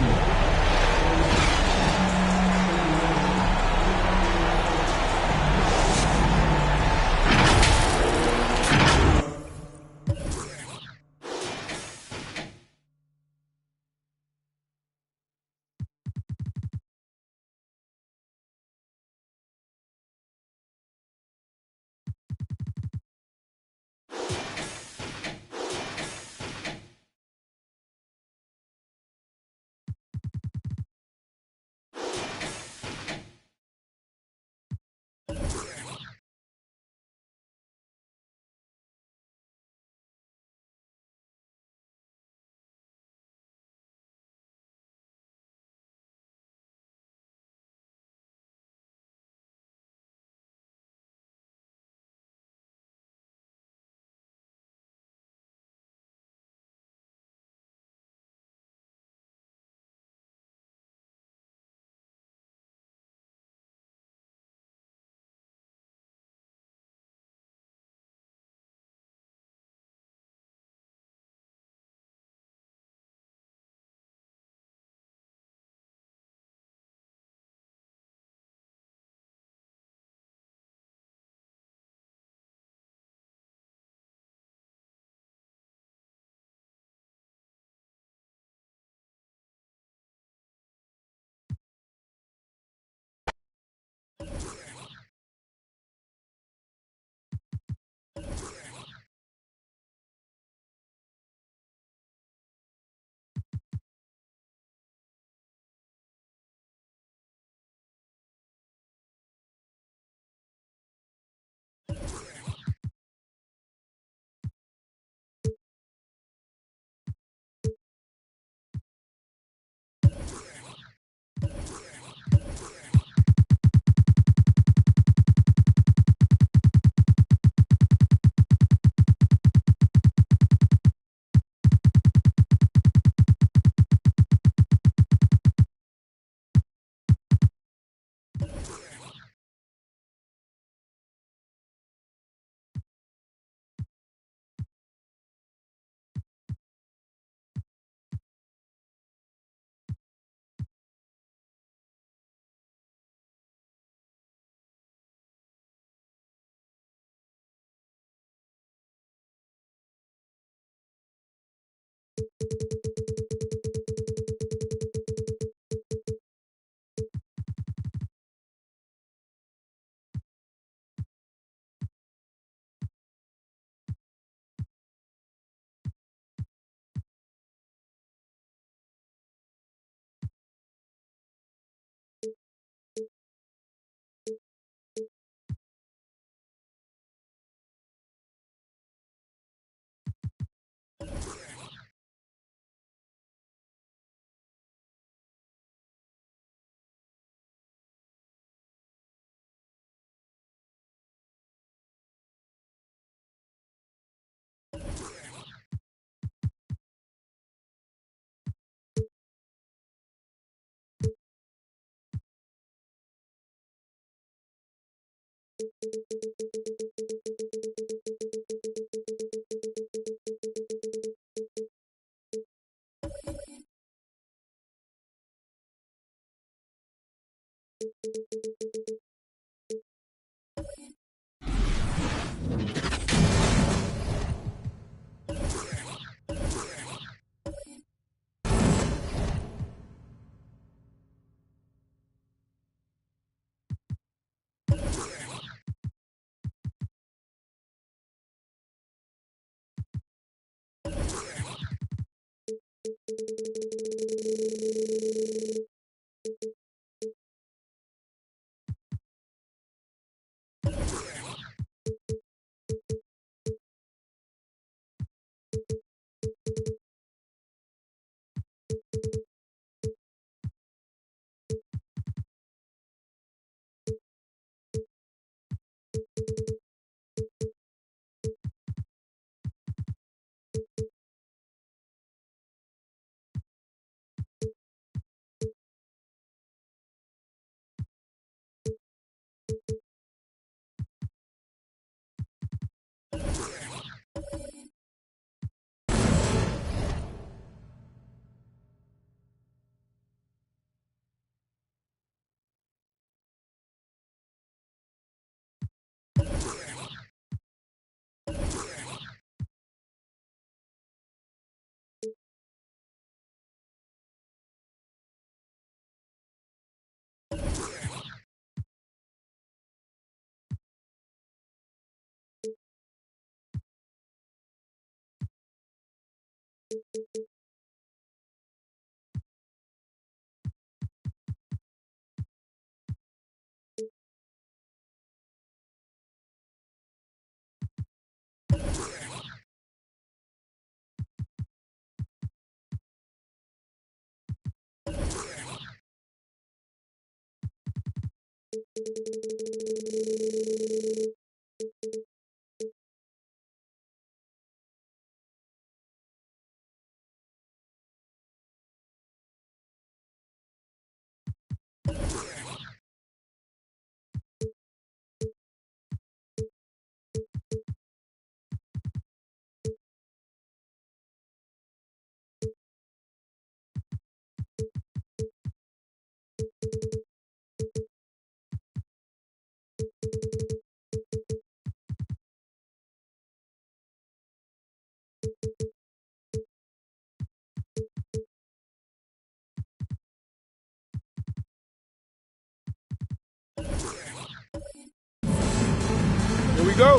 Here we go.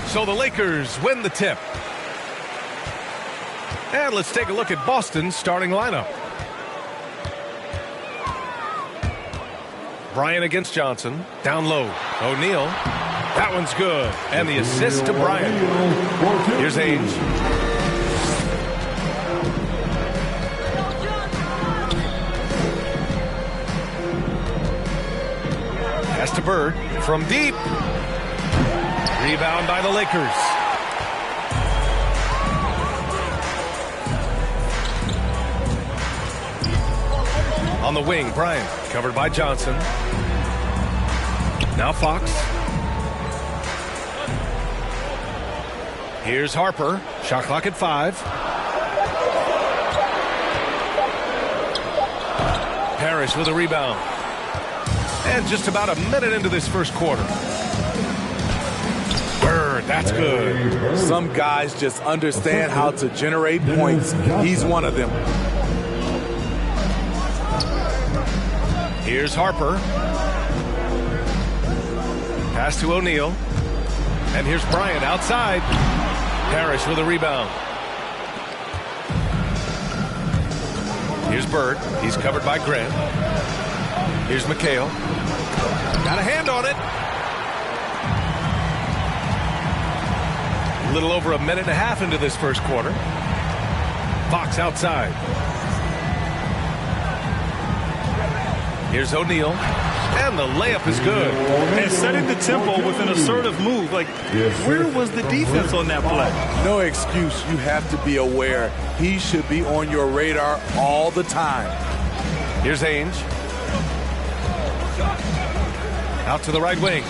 So the Lakers win the tip. And let's take a look at Boston's starting lineup. Bryant against Johnson. Down low. O'Neal. That one's good. And the assist to Bryant. Here's Ainge. Pass to Bird. From deep. Rebound by the Lakers. On the wing, Bryant. Covered by Johnson. Now Fox. Here's Harper. Shot clock at 5. Parrish with a rebound. And just about a minute into this first quarter. Bird, that's good. Some guys just understand how to generate points. He's one of them. Here's Harper. Pass to O'Neal. And here's Bryant outside. Parrish with a rebound. Here's Bird. He's covered by Grant. Here's McHale. Got a hand on it. A little over a minute and a half into this first quarter. Fox outside. Here's O'Neal. And the layup is good. And setting the tempo with an assertive move. Like, where was the defense on that play? No excuse. You have to be aware. He should be on your radar all the time. Here's Ainge. Out to the right wing.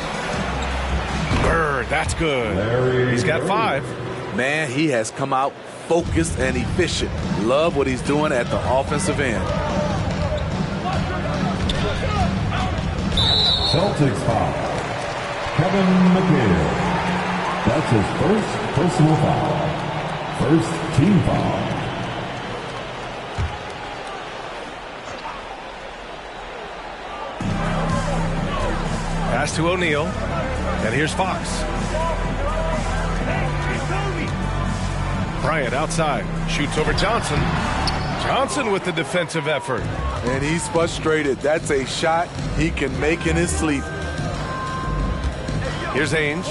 Bird, that's good. He's got 5. Man, he has come out focused and efficient. Love what he's doing at the offensive end. Celtics foul. Kevin McHale. That's his first personal foul. First team foul. Pass to O'Neal. And here's Fox. Bryant outside. Shoots over Johnson. Johnson with the defensive effort. And he's frustrated. That's a shot he can make in his sleep. Here's Ainge.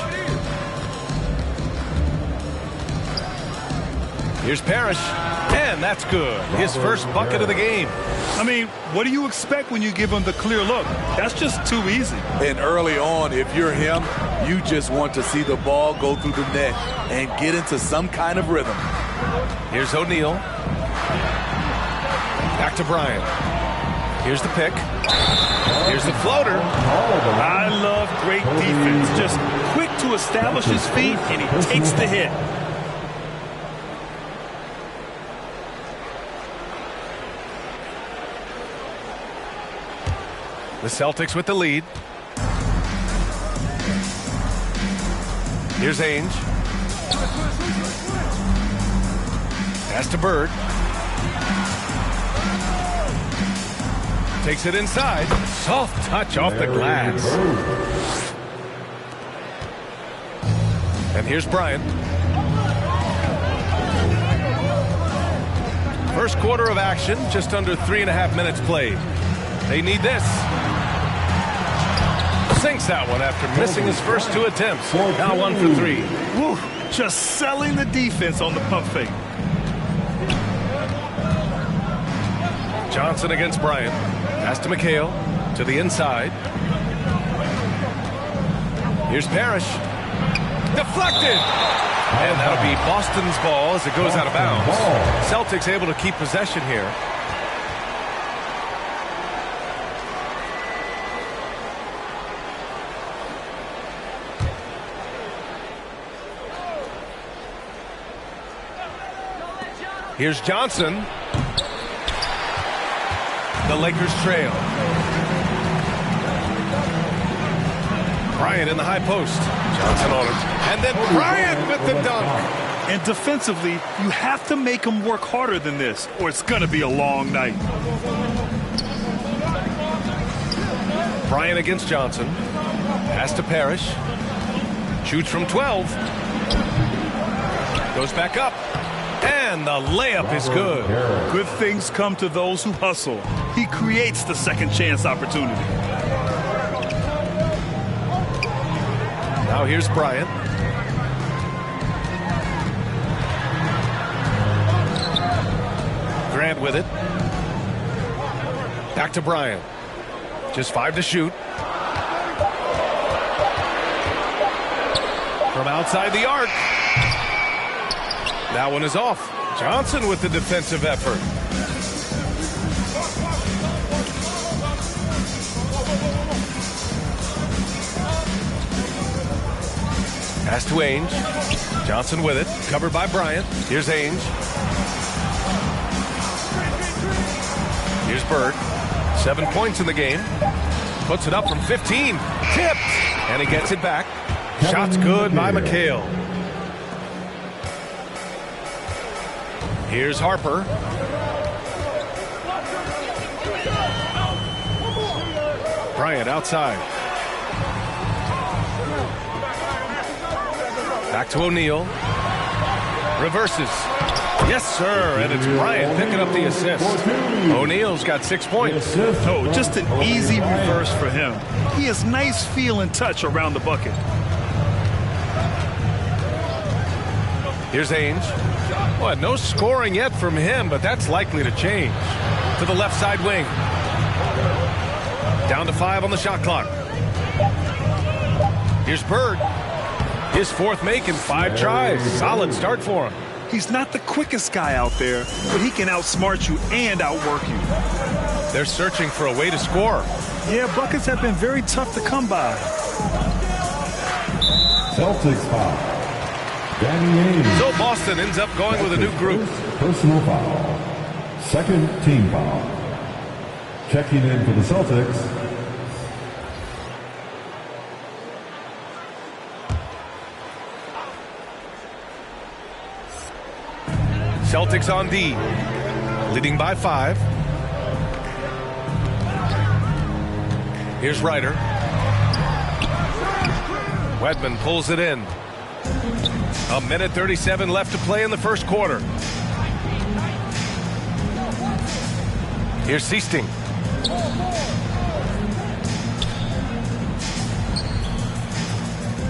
Here's Parrish. And that's good. His first bucket of the game. I mean, what do you expect when you give him the clear look? That's just too easy. And early on, if you're him, you just want to see the ball go through the net and get into some kind of rhythm. Here's O'Neal. Back to Bryant. Here's the pick. Here's the floater. I love great defense. Just quick to establish his feet, and he takes the hit. The Celtics with the lead. Here's Ainge. Pass to Bird. Takes it inside. Soft touch off the glass. And here's Bryant. First quarter of action, just under 3.5 minutes played. They need this. Sinks that one after missing his first 2 attempts. Now 1 for 3. Woo, just selling the defense on the pump fake. Johnson against Bryant. Pass to McHale. To the inside. Here's Parrish. Deflected. And that'll be Boston's ball as it goes out of bounds. Celtics able to keep possession here. Here's Johnson. The Lakers trail. Bryant in the high post. Johnson on it. And then Bryant with the dunk. And defensively, you have to make him work harder than this, or it's going to be a long night. Bryant against Johnson. Pass to Parrish. Shoots from 12. Goes back up. And the layup is good. Good things come to those who hustle. He creates the second chance opportunity. Now here's Bryant. Grant with it. Back to Bryant. Just 5 to shoot. From outside the arc. That one is off. Johnson with the defensive effort. Pass to Ainge. Johnson with it. Covered by Bryant. Here's Ainge. Here's Bird. 7 points in the game. Puts it up from 15. Tipped. And he gets it back. Shot's good by McHale. Here's Harper. Bryant outside. Back to O'Neal. Reverses. Yes, sir. And it's Bryant picking up the assist. O'Neal's got 6 points. No, just an easy reverse for him. He has nice feel and touch around the bucket. Here's Ainge. Well, no scoring yet from him, but that's likely to change. To the left side wing. Down to 5 on the shot clock. Here's Bird. His 4th make in 5 tries. Solid start for him. He's not the quickest guy out there, but he can outsmart you and outwork you. They're searching for a way to score. Yeah, buckets have been very tough to come by. Celtics foul. Danny Ainge. So Boston ends up going with a new group. Personal foul. Second team foul. Checking in for the Celtics. Celtics on D, leading by 5. Here's Ryder. Wedman pulls it in. 1:37 left to play in the first quarter. Here's Seasting.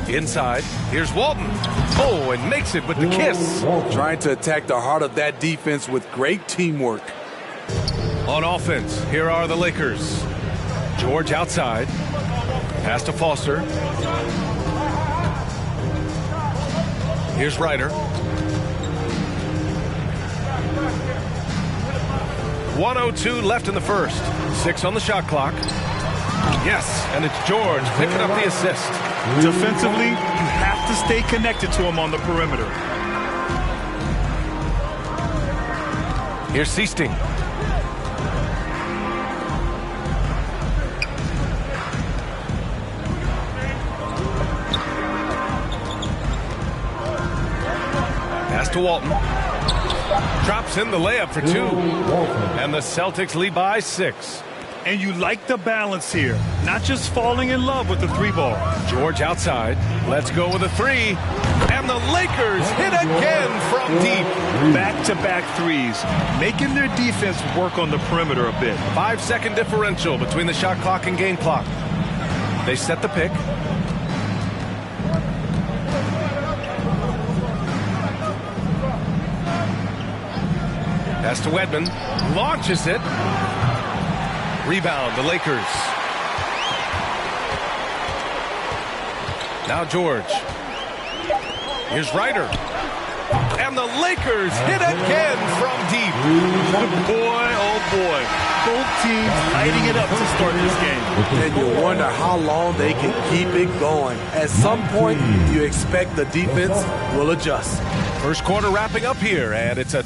Inside, here's Walton. Oh, and makes it with the kiss. Trying to attack the heart of that defense with great teamwork. On offense, here are the Lakers. George outside. Pass to Foster. Here's Ryder. 1:02 left in the first. 6 on the shot clock. Yes, and it's George picking up the assist. Defensively, you have to stay connected to him on the perimeter. Here's Seasting. Pass to Walton. Drops in the layup for 2. And the Celtics lead by 6. And you like the balance here. Not just falling in love with the 3-ball. George outside. Let's go with a 3. And the Lakers hit again from deep. Back-to-back threes. Making their defense work on the perimeter a bit. 5-second differential between the shot clock and game clock. They set the pick. Pass to Wedman. Launches it. Rebound, the Lakers. Now George. Here's Ryder. And the Lakers hit again from deep. Boy, oh boy. Both teams lighting it up to start this game. And you wonder how long they can keep it going. At some point, you expect the defense will adjust. First quarter wrapping up here, and it's a...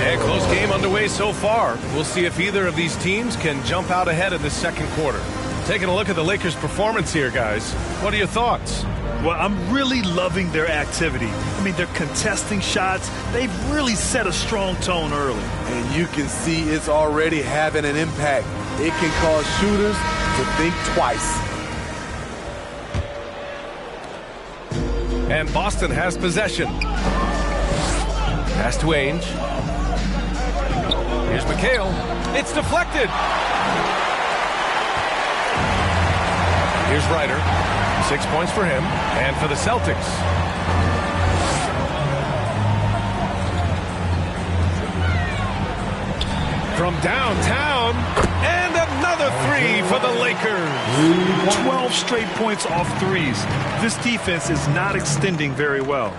And close game underway so far. We'll see if either of these teams can jump out ahead in the second quarter. Taking a look at the Lakers' performance here, guys. What are your thoughts? Well, I'm really loving their activity. I mean, they're contesting shots. They've really set a strong tone early. And you can see it's already having an impact. It can cause shooters to think twice. And Boston has possession. Pass to Ainge. Here's McHale. It's deflected. Here's Ryder. 6 points for him. And for the Celtics. From downtown. And another 3 for the Lakers. 12 straight points off threes. This defense is not extending very well.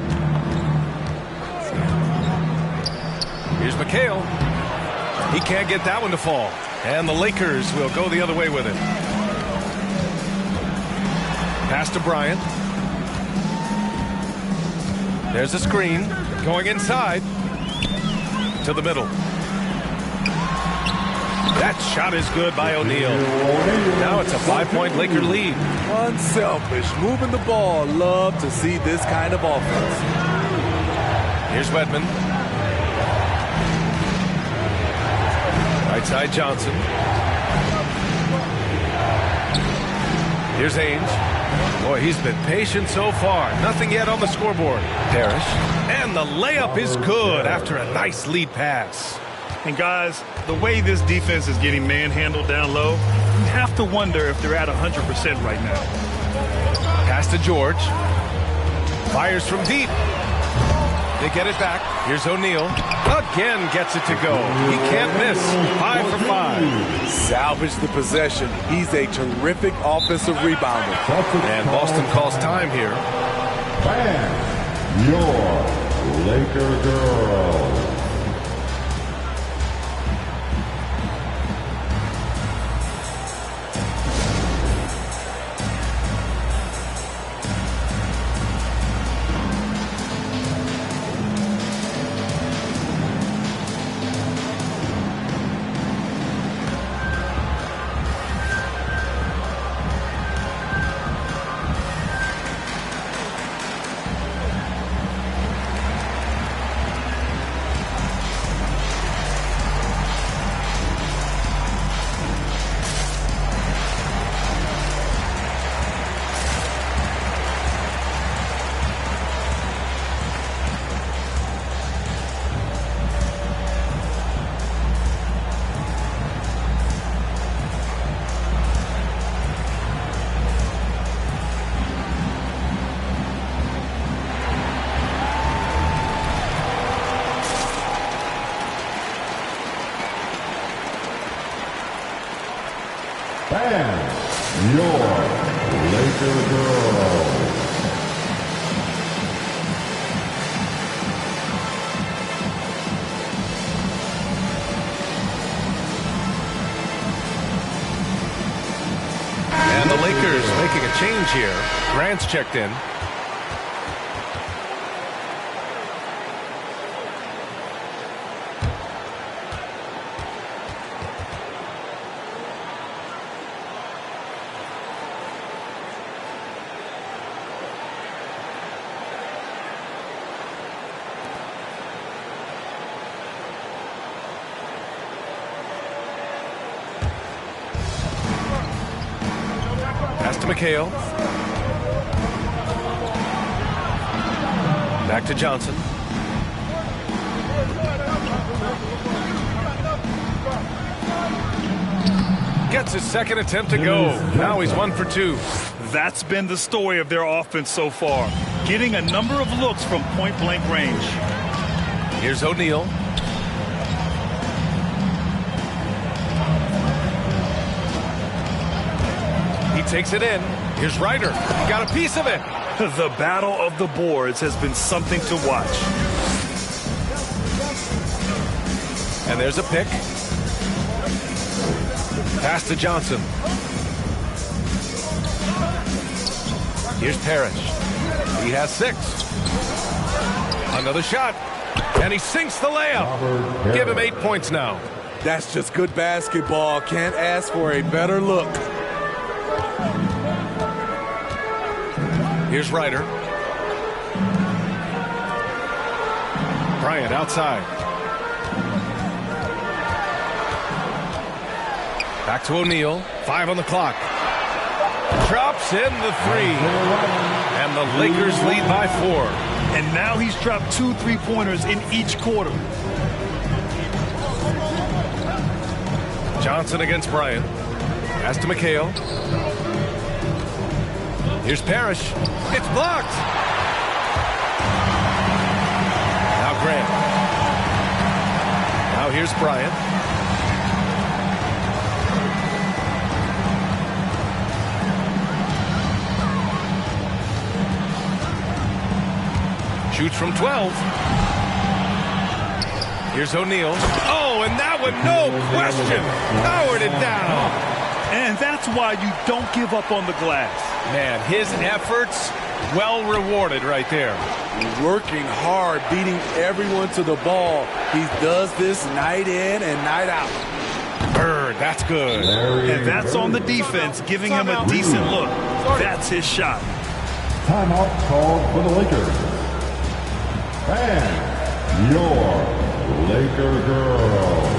Here's McHale. He can't get that one to fall. And the Lakers will go the other way with it. Pass to Bryant. There's a screen. Going inside. To the middle. That shot is good by O'Neal. Now it's a 5-point Laker lead. Unselfish. Moving the ball. Love to see this kind of offense. Here's Wedman. Right side Johnson. Here's Ainge. Boy, he's been patient so far. Nothing yet on the scoreboard. Parrish. And the layup is good after a nice lead pass. And guys, the way this defense is getting manhandled down low, you have to wonder if they're at 100% right now. Pass to George. Fires from deep. They get it back. Here's O'Neal. Again gets it to go. He can't miss. 5 for 5. Salvage the possession. He's a terrific offensive rebounder. And Boston calls time here. Your Laker girl. And your Laker girl. And the Lakers making a change here. Grant's checked in. Pass to McHale. Back to Johnson. Gets his second attempt to go. Now he's 1 for 2. That's been the story of their offense so far. Getting a number of looks from point-blank range. Here's O'Neal. He takes it in. Here's Ryder. He got a piece of it. The battle of the boards has been something to watch. And there's a pick. Pass to Johnson. Here's Parrish. He has 6. Another shot. And he sinks the layup. Give him 8 points now. That's just good basketball. Can't ask for a better look. Here's Ryder. Bryant outside. Back to O'Neal. 5 on the clock. Drops in the 3. And the Lakers lead by 4. And now he's dropped 2 3-pointers in each quarter. Johnson against Bryant. Pass to McHale. Here's Parrish. It's blocked. Now Grant. Now here's Bryant. Shoots from 12. Here's O'Neal. Oh, and that one, no question, powered it down. And that's why you don't give up on the glass. Man, his efforts well rewarded right there. Working hard, beating everyone to the ball. He does this night in and night out. Bird, that's good. And that's on the defense, giving him a decent look. That's his shot. Timeout called for the Lakers. And your Laker girl.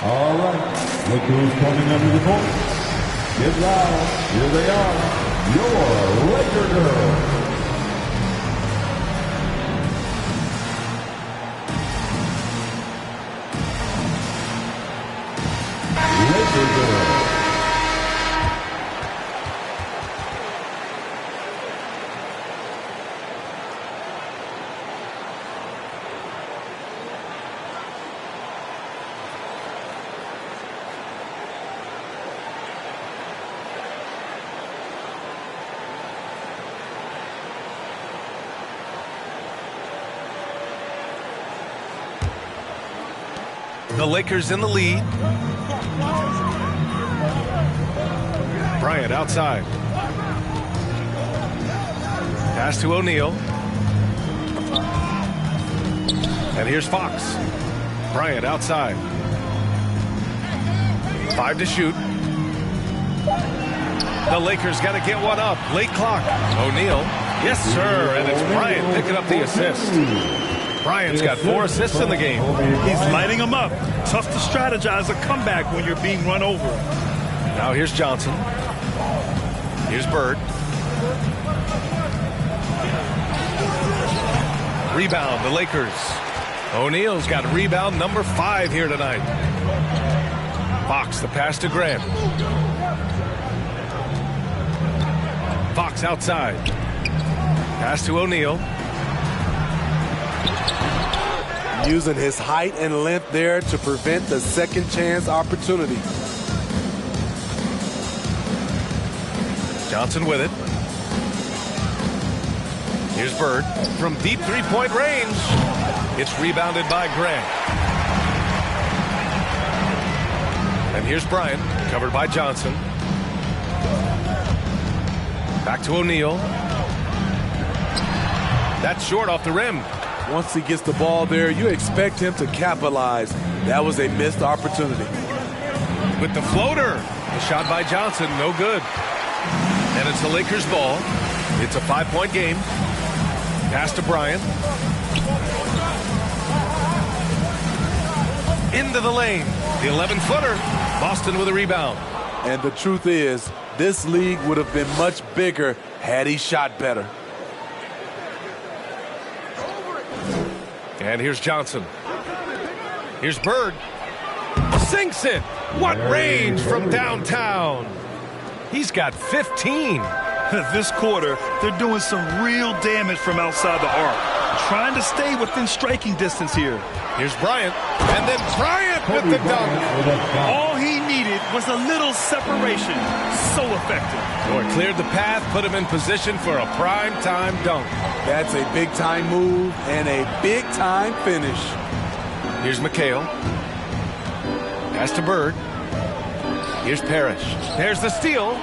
All right, look who's coming under the court. Get loud. Here they are, your Laker girls. Laker girls. The Lakers in the lead. Bryant outside. Pass to O'Neal. And here's Fox. Bryant outside. 5 to shoot. The Lakers got to get one up. Late clock. O'Neal. Yes, sir. And it's Bryant picking up the assist. Bryant's got 4 assists in the game. He's lighting them up. Tough to strategize a comeback when you're being run over. Now here's Johnson. Here's Bird. Rebound, the Lakers. O'Neal's got rebound number 5 here tonight. Fox, the pass to Grant. Fox outside. Pass to O'Neal. Using his height and length there to prevent the second chance opportunity. Johnson with it. Here's Bird from deep three-point range. It's rebounded by Grant. And here's Bryant, covered by Johnson. Back to O'Neal. That's short off the rim. Once he gets the ball there, you expect him to capitalize. That was a missed opportunity. With the floater, the shot by Johnson, no good. And it's the Lakers' ball. It's a 5-point game. Pass to Bryant. Into the lane. The 11-footer. Boston with a rebound. And the truth is, this league would have been much bigger had he shot better. And here's Johnson. Here's Bird. Sinks it. What range from downtown. He's got 15. This quarter, they're doing some real damage from outside the arc. Trying to stay within striking distance here. Here's Bryant. And then Bryant with the dunk. All he needed was a little separation. So effective. Boy, cleared the path, put him in position for a prime-time dunk. That's a big-time move and a big-time finish. Here's McHale. Pass to Bird. Here's Parrish. There's the steal.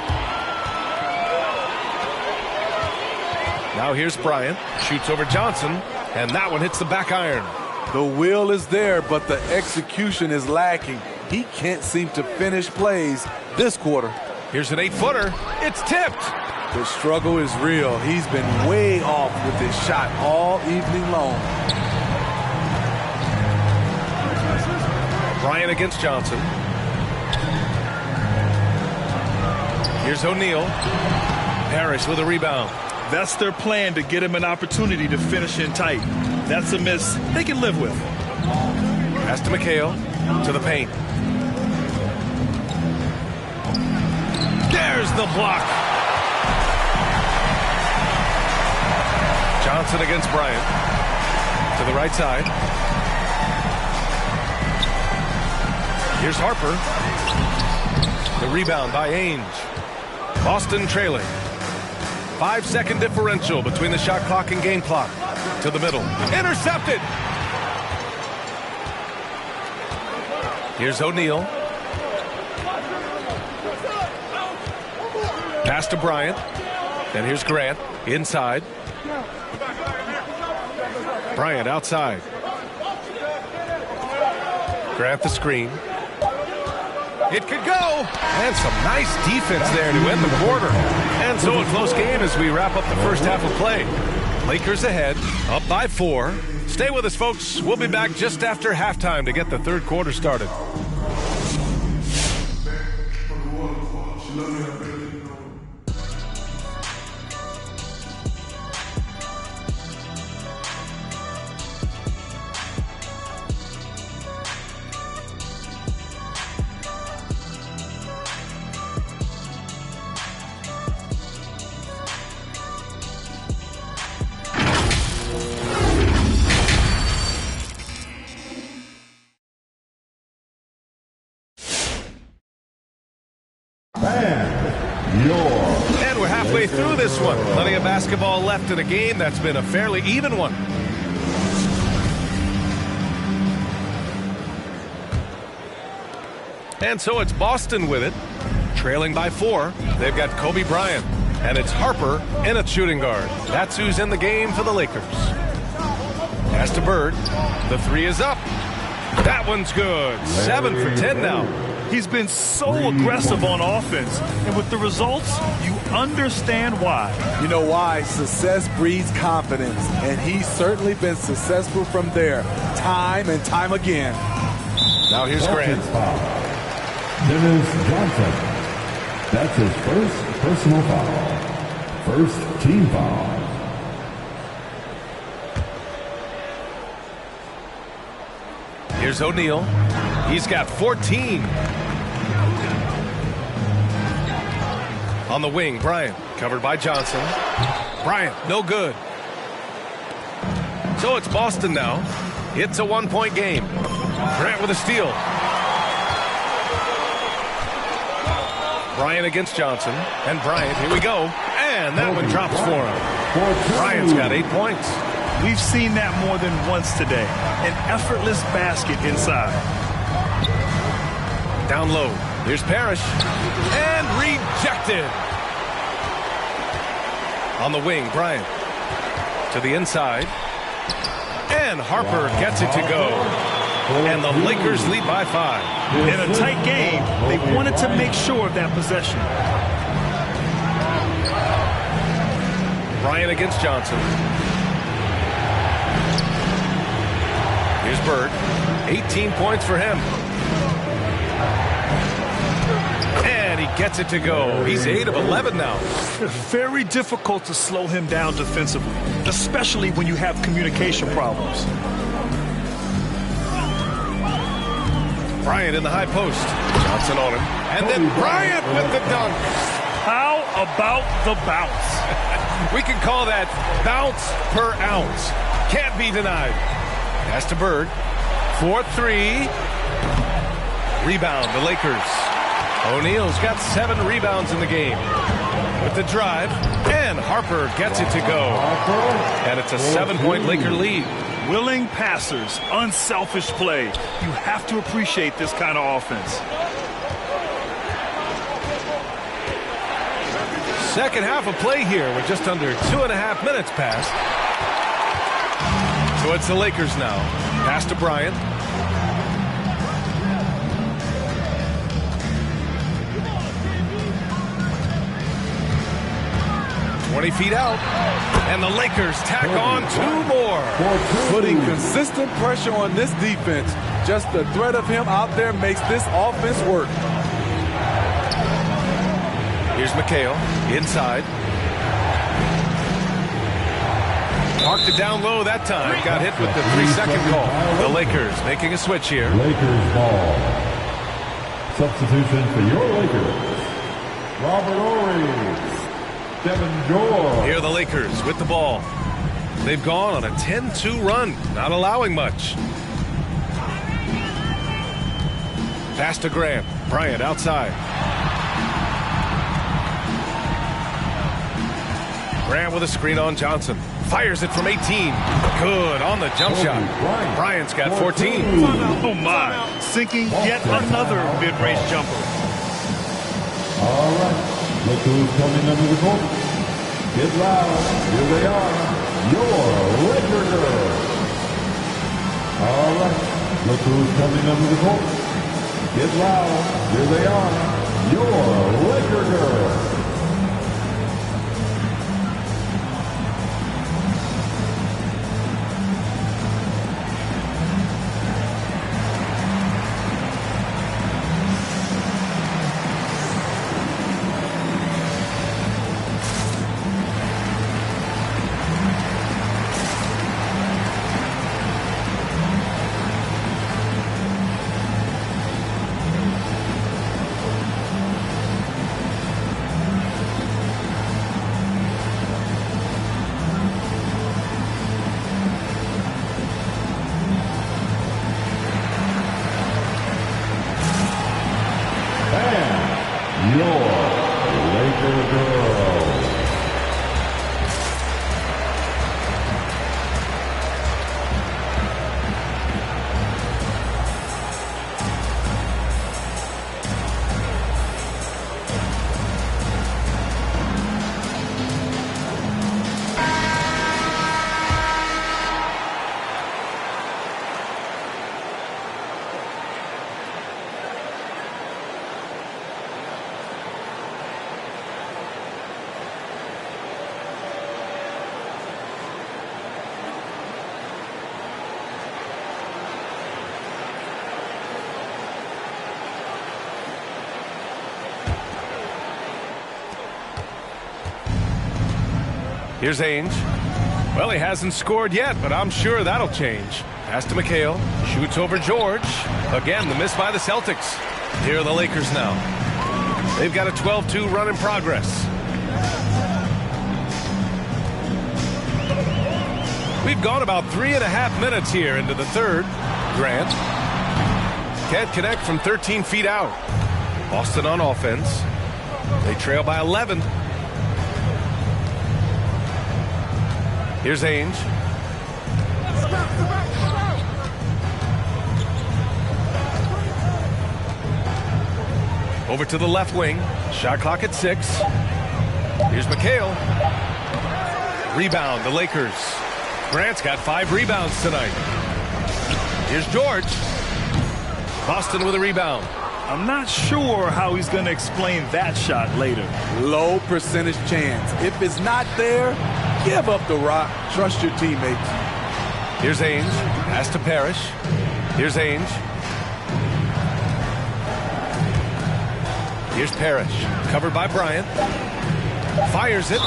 Now here's Bryant. Shoots over Johnson. And that one hits the back iron. The will is there, but the execution is lacking. He can't seem to finish plays this quarter. Here's an 8-footer. It's tipped. The struggle is real. He's been way off with his shot all evening long. Bryant against Johnson. Here's O'Neal. Parrish with a rebound. That's their plan, to get him an opportunity to finish in tight. That's a miss they can live with. Pass to McHale. To the paint. There's the block. Johnson against Bryant. To the right side. Here's Harper. The rebound by Ainge. Boston trailing. 5-second differential between the shot clock and game clock. To the middle. Intercepted. Here's O'Neal. Pass to Bryant. And here's Grant. Inside. Bryant outside. Grant the screen. It could go. And some nice defense there to end the quarter. And so a close game as we wrap up the first half of play. Lakers ahead, up by 4. Stay with us, folks. We'll be back just after halftime to get the third quarter started. And we're halfway through this one. Plenty of basketball left in a game that's been a fairly even one. And so it's Boston with it. Trailing by 4, they've got Kobe Bryant, and it's Harper in at shooting guard. That's who's in the game for the Lakers. Pass to Bird. The 3 is up. That one's good. 7 for 10 now. He's been so aggressive on offense, and with the results, you understand why. You know why? Success breeds confidence, and he's certainly been successful from there, time and time again. Now here's Grant. Dennis Johnson. That's his first personal foul. First team foul. Here's O'Neal. He's got 14. On the wing, Bryant, covered by Johnson. Bryant, no good. So it's Boston now. It's a 1-point game. Grant with a steal. Bryant against Johnson. And Bryant, here we go. And that one drops for him. Bryant's got 8 points. We've seen that more than once today. An effortless basket inside. Down low. Here's Parrish. And rejected. On the wing, Bryant. To the inside. And Harper gets it to go. And the Lakers lead by 5. In a tight game, they wanted to make sure of that possession. Bryant against Johnson. Here's Bird. 18 points for him. And he gets it to go. He's 8 of 11 now. Very difficult to slow him down defensively, especially when you have communication problems. Bryant in the high post. Johnson on him. And then Bryant with the dunk. How about the bounce? We can call that bounce per ounce. Can't be denied. Pass to Bird. 4-3. Rebound, the Lakers. O'Neal's got 7 rebounds in the game. With the drive, and Harper gets it to go. And it's a 7-point Laker lead. Willing passers, unselfish play. You have to appreciate this kind of offense. Second half of play here with just under 2.5 minutes passed. So it's the Lakers now. Pass to Bryant. "20 feet out, and the Lakers tack on 2 more. Putting consistent pressure on this defense. Just the threat of him out there makes this offense work. Here's McHale, inside. Marked it down low that time. Got hit with the 3-second call. The Lakers making a switch here. Lakers ball. Substitution for your Lakers. Robert Horry. Devin George. Here are the Lakers with the ball. They've gone on a 10-2 run, not allowing much. Pass to Grant. Bryant outside. Grant with a screen on Johnson. Fires it from 18. Good on the jump shot. Bryant's got 14. Oh my, sinking yet another mid-range jumper. All right. Look who's coming under the court. Get loud. Here they are. Your Laker girls. All right. Look who's coming under the court. Get loud. Here they are. Your Laker girls. Here's Ainge. Well, he hasn't scored yet, but I'm sure that'll change. Pass to McHale. Shoots over George. Again, the miss by the Celtics. Here are the Lakers now. They've got a 12-2 run in progress. We've gone about 3.5 minutes here into the third. Grant can't connect from 13 feet out. Boston on offense. They trail by 11. Here's Ainge. Over to the left wing. Shot clock at 6. Here's McHale. Rebound, the Lakers. Grant's got 5 rebounds tonight. Here's George. Boston with a rebound. I'm not sure how he's going to explain that shot later. Low percentage chance. If it's not there, give up the rock. Trust your teammates. Here's Ainge. Pass to Parrish. Here's Ainge. Here's Parrish. Covered by Bryant. Fires it.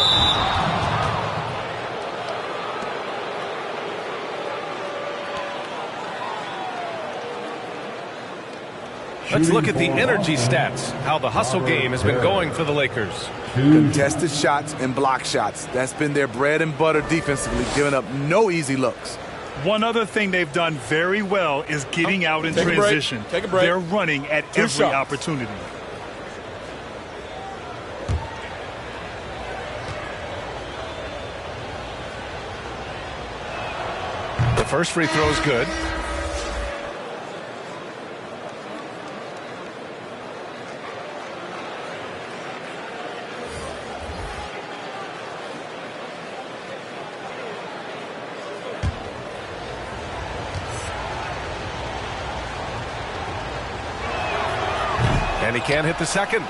Let's look at the energy stats, how the hustle game has been going for the Lakers. Contested shots and block shots. That's been their bread and butter defensively, giving up no easy looks. One other thing they've done very well is getting out in Take a break. transition. Take a break. They're running at Two every shots. opportunity. The first free throw is good. And he can't hit the second.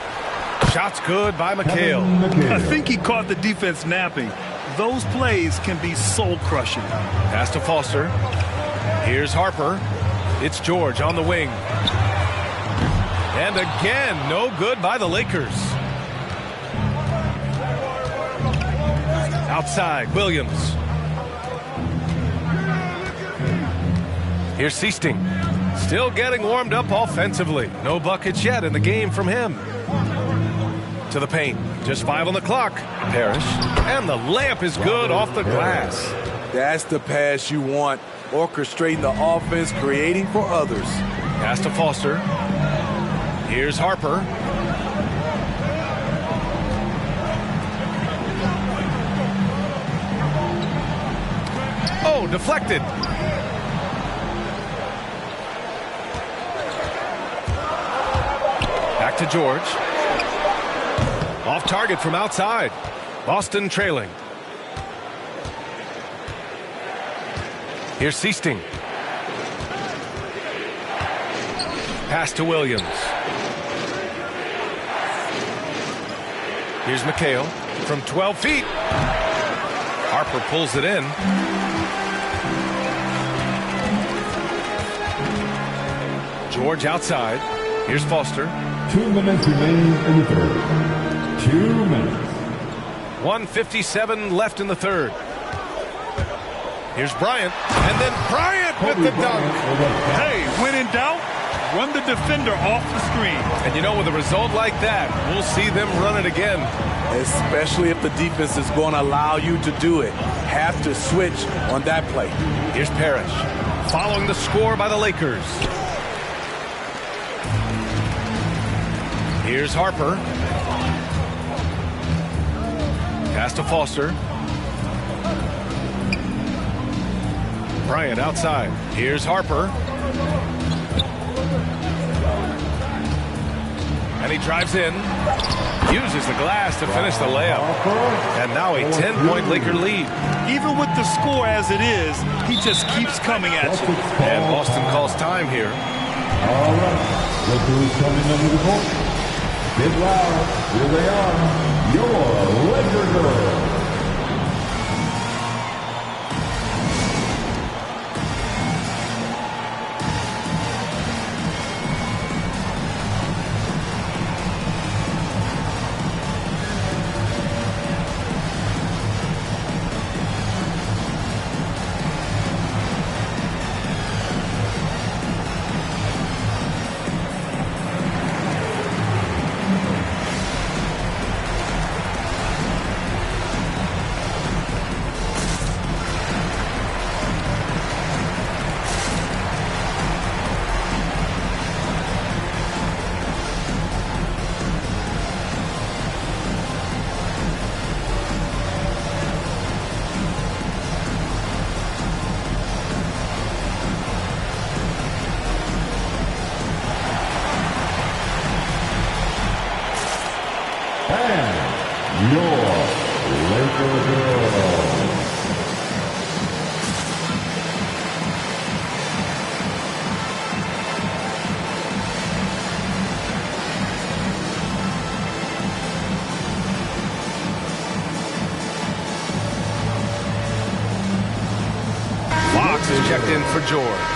Shot's good by McHale. I think he caught the defense napping. Those plays can be soul-crushing. Pass to Foster. Here's Harper. It's George on the wing. And again, no good by the Lakers. Outside, Williams. Here's Seasting. Still getting warmed up offensively. No buckets yet in the game from him. To the paint. Just 5 on the clock. Parrish. And the layup is good off the glass. That's the pass you want. Orchestrating the offense, creating for others. Pass to Foster. Here's Harper. Oh, deflected. Back to George. Off target from outside. Boston trailing. Here's Seasting. Pass to Williams. Here's McHale from 12 feet. Harper pulls it in. George outside. Here's Foster. 2 minutes remaining in the third. 2 minutes. 1:57 left in the third. Here's Bryant. And then Bryant with the dunk. Hey, when in doubt, run the defender off the screen. And you know, with a result like that, we'll see them run it again. Especially if the defense is going to allow you to do it. Have to switch on that play. Here's Parrish. Following the score by the Lakers. Here's Harper. Pass to Foster. Bryant outside. Here's Harper. And he drives in. Uses the glass to finish the layup. And now a 10-point Laker lead. Even with the score as it is, he just keeps coming at you. And Boston calls time here. All right. Look who's coming under the court. Get loud. Here they are. Your Laker girls. your Laker girl. Fox is checked in for George.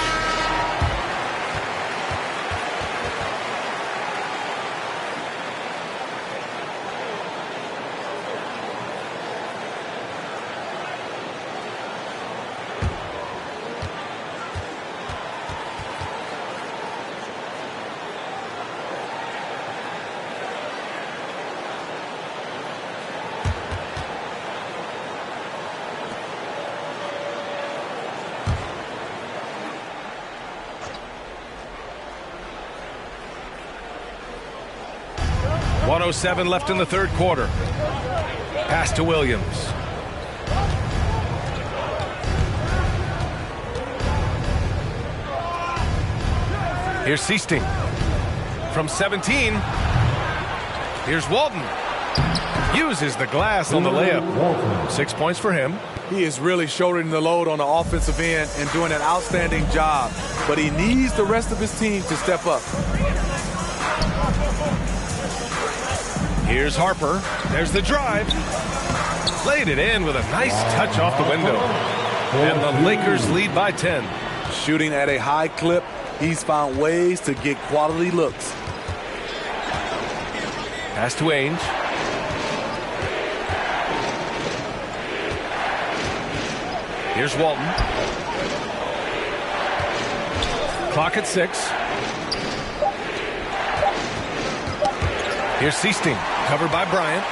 .107 left in the third quarter. Pass to Williams. Here's Seasting. From 17. Here's Walton. Uses the glass on the layup. 6 points for him. He is really shouldering the load on the offensive end and doing an outstanding job. But he needs the rest of his team to step up. Here's Harper. There's the drive. Laid it in with a nice touch off the window. And the Lakers lead by 10. Shooting at a high clip, he's found ways to get quality looks. Pass to Ainge. Here's Walton. Clock at 6. Here's Seasting. Covered by Bryant.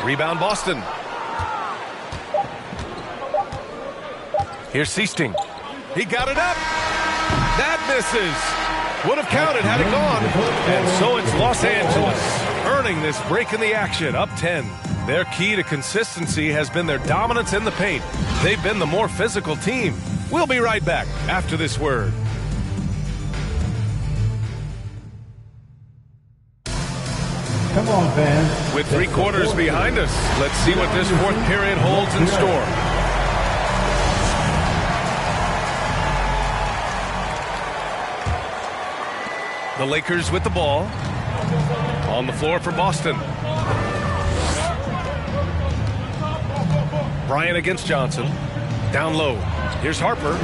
Rebound Boston. Here's Seasting. He got it up. That misses. Would have counted had it gone. And so it's Los Angeles earning this break in the action, up 10. Their key to consistency has been their dominance in the paint. They've been the more physical team. We'll be right back after this word. Come on, fans. With 3 quarters behind us, let's see what this fourth period holds in store. The Lakers with the ball. On the floor for Boston. Bryant against Johnson. Down low. Here's Harper.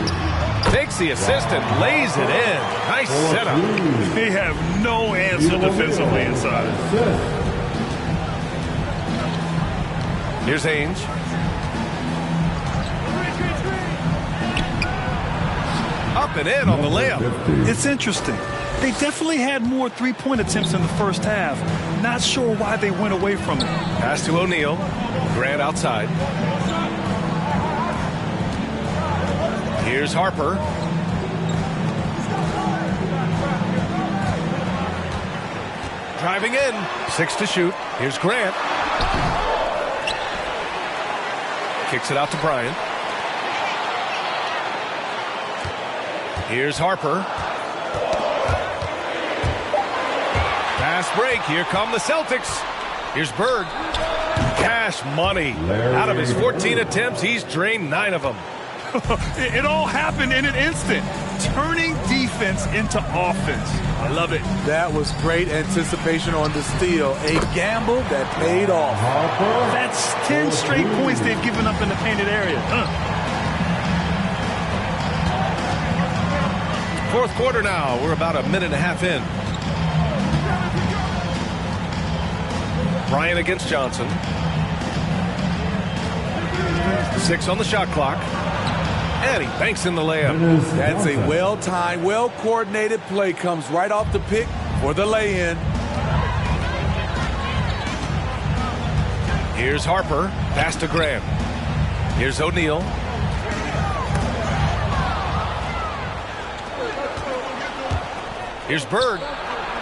Takes the assist and lays it in. Nice setup. They have no answer defensively inside. Here's Ainge. Up and in on the layup. It's interesting. They definitely had more three-point attempts in the first half. Not sure why they went away from it. Pass to O'Neal. Grant outside. Here's Harper. Driving in. 6 to shoot. Here's Grant. Kicks it out to Bryant. Here's Harper. Pass break. Here come the Celtics. Here's Bird. Cash money. Out of his 14 attempts, he's drained 9 of them. It all happened in an instant. Turning defense into offense. I love it. That was great anticipation on the steal. A gamble that paid off. That's 10 straight points they've given up in the painted area. Fourth quarter now. We're about a minute and a half in. Bryant against Johnson. 6 on the shot clock. And he banks in the layup. That's a well-timed, well-coordinated play. Comes right off the pick for the lay-in. Here's Harper. Pass to Grant. Here's O'Neal. Here's Bird.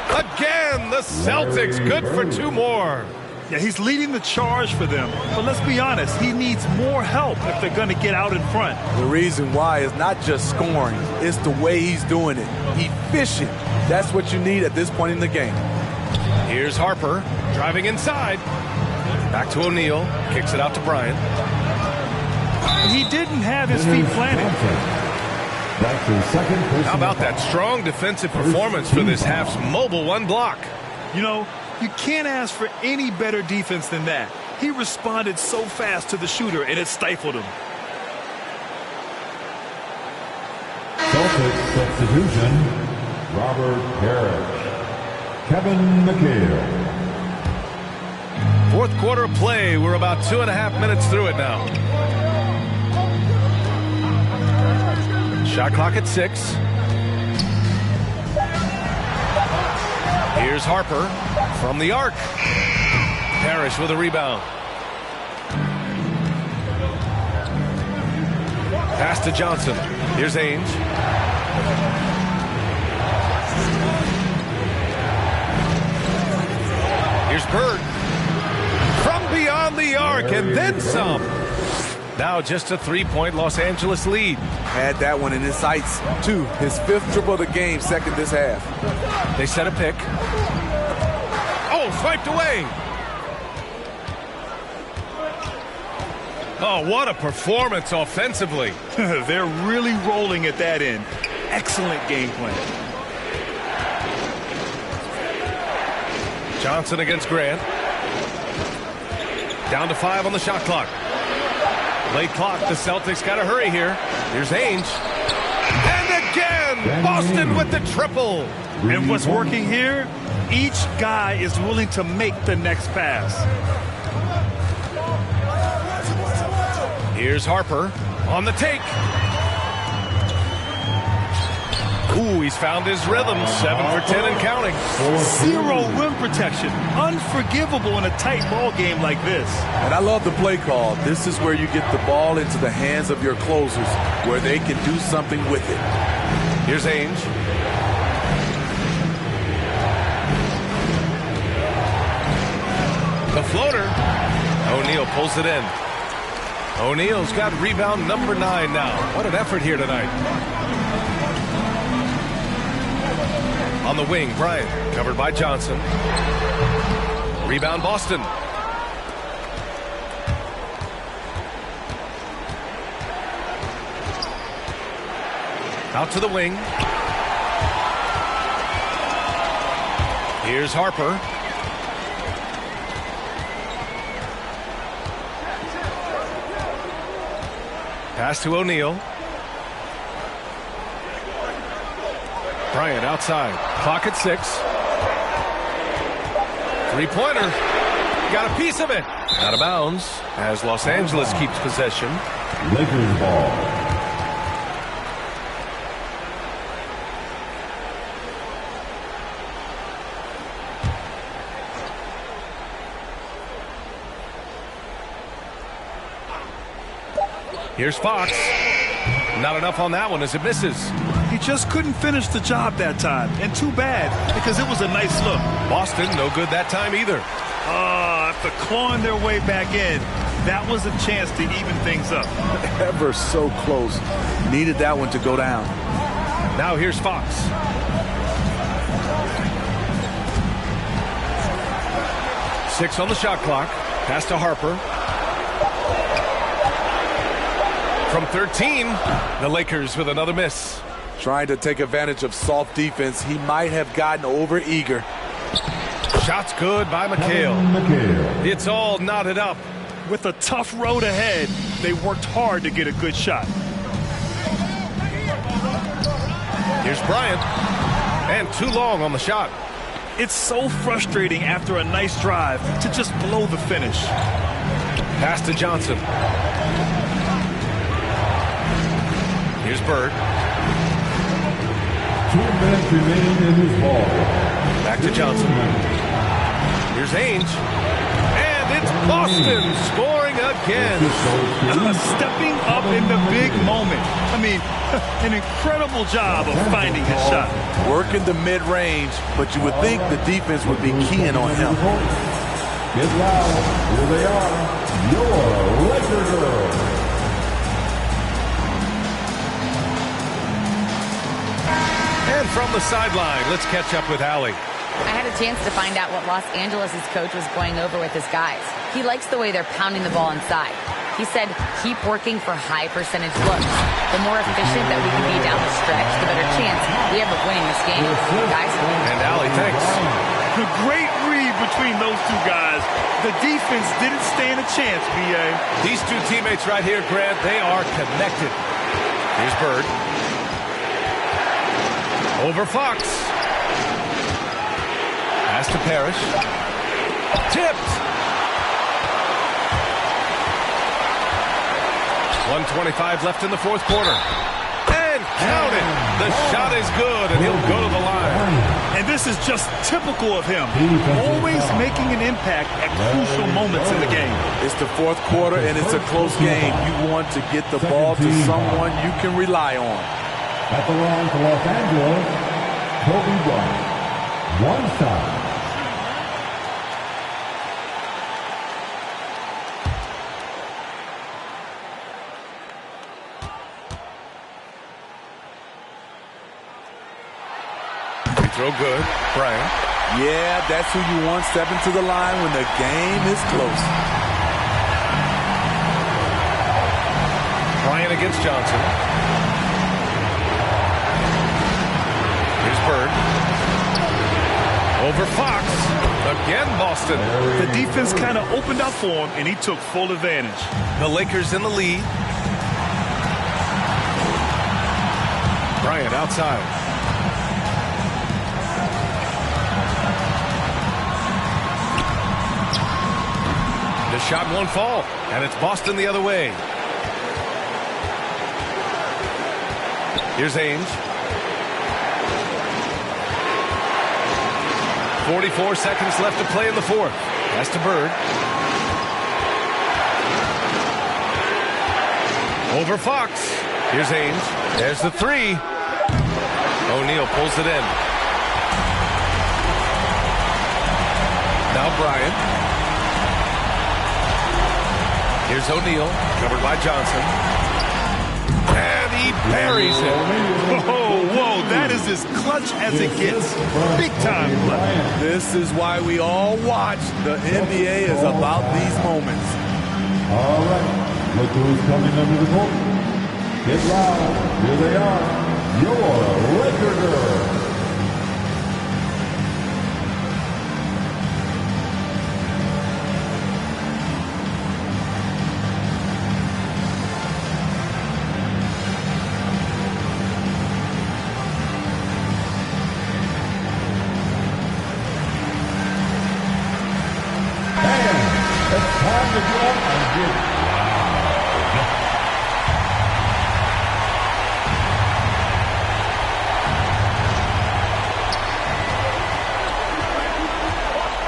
Again, the Celtics good for 2 more. Yeah, he's leading the charge for them. But let's be honest, he needs more help if they're going to get out in front. The reason why is not just scoring. It's the way he's doing it. Efficient, That's what you need at this point in the game. Here's Harper driving inside. Back to O'Neal. Kicks it out to Bryant. He didn't have his feet planted. How about that strong defensive performance for this half's mobile one block? You know, you can't ask for any better defense than that. He responded so fast to the shooter, and it stifled him. Celtics substitution, Robert Parrish, Kevin McHale. Fourth quarter of play. We're about 2.5 minutes through it now. Shot clock at 6. Here's Harper from the arc. Parrish with a rebound. Pass to Johnson. Here's Ainge. Here's Bird. From beyond the arc and then some. Now just a 3-point Los Angeles lead. Had that one in his sights, too. His 5th triple of the game, second this half. They set a pick. Oh, swiped away. Oh, what a performance offensively. They're really rolling at that end. Excellent game plan. Johnson against Grant. Down to 5 on the shot clock. Late clock. The Celtics got to hurry here. Here's Ainge. And again, Boston with the triple. And what's working here, each guy is willing to make the next pass. Here's Harper on the take. Ooh, he's found his rhythm. 7 for 10 and counting. Zero rim protection. Unforgivable in a tight ball game like this. And I love the play call. This is where you get the ball into the hands of your closers, where they can do something with it. Here's Ainge. The floater. O'Neal pulls it in. O'Neal's got rebound number 9 now. What an effort here tonight. On the wing, Bryant, covered by Johnson. Rebound, Boston. Out to the wing. Here's Harper. Pass to O'Neal. Bryant outside. Clock at 6. Three-pointer. Got a piece of it. Out of bounds as Los Angeles keeps possession. Lakers ball. Here's Fox. Not enough on that one as it misses. He just couldn't finish the job that time. And too bad, because it was a nice look. Boston, no good that time either. After clawing their way back in, that was a chance to even things up. Ever so close. Needed that one to go down. Now here's Fox. Six on the shot clock. Pass to Harper. From 13, the Lakers with another miss. Trying to take advantage of soft defense. He might have gotten over-eager. Shot's good by McHale. It's all knotted up. With a tough road ahead, they worked hard to get a good shot. Here's Bryant. And too long on the shot. It's so frustrating after a nice drive to just blow the finish. Pass to Johnson. Here's Bird. 2 minutes remaining in this ball. Back to Johnson. Here's Ainge. And it's Boston scoring again. Stepping up in the big moment. I mean, an incredible job of finding his shot. Working the mid-range, but you would think the defense would be keying on him. Get loud. Here they are. Your Laker girls. And from From the sideline, let's catch up with Allie. I had a chance to find out what Los Angeles' coach was going over with his guys. He likes the way they're pounding the ball inside. He said, keep working for high percentage looks. The more efficient that we can be down the stretch, the better chance we have of winning this game. Guys? And Allie, thanks. A great read between those two guys. The defense didn't stand a chance, B.A. These two teammates right here, Grant, they are connected. Here's Bird. Over Fox. Pass to Parrish. Tipped. 1:25 left in the fourth quarter. And count it. The shot is good, and he'll go to the line. And this is just typical of him. Always making an impact at crucial moments in the game. It's the fourth quarter, and it's a close game. You want to get the ball to someone you can rely on. At the line for Los Angeles, Kobe Bryant. One shot. Throw good. Bryant. Yeah, that's who you want stepping to the line when the game is close. Bryant against Johnson. Here's Bird. Over Fox. Again, Boston. The defense kind of opened up for him, and he took full advantage. The Lakers in the lead. Bryant outside. The shot won't fall, and it's Boston the other way. Here's Ainge. 44 seconds left to play in the fourth. Pass to Bird. Over Fox. Here's Ainge. There's the three. O'Neal pulls it in. Now Bryant. Here's O'Neal, covered by Johnson. And he buries it. Whoa, that is as clutch as it gets. Big time clutch. This is why we all watch. The NBA is about these moments. All right. Look who's coming under the court. Get loud. Here they are. Your Laker girls.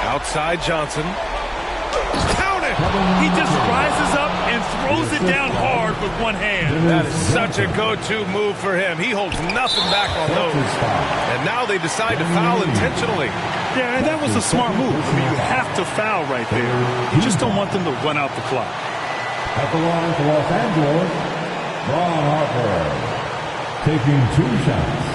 Outside Johnson. Count it! He just rises up and throws it down hard with one hand. That is such a go-to move for him. He holds nothing back on those. And now they decide to foul intentionally. Yeah, and that was a smart move. I mean, you have to foul right there. You just don't want them to run out the clock. At the line for Los Angeles, Ron Harper taking 2 shots.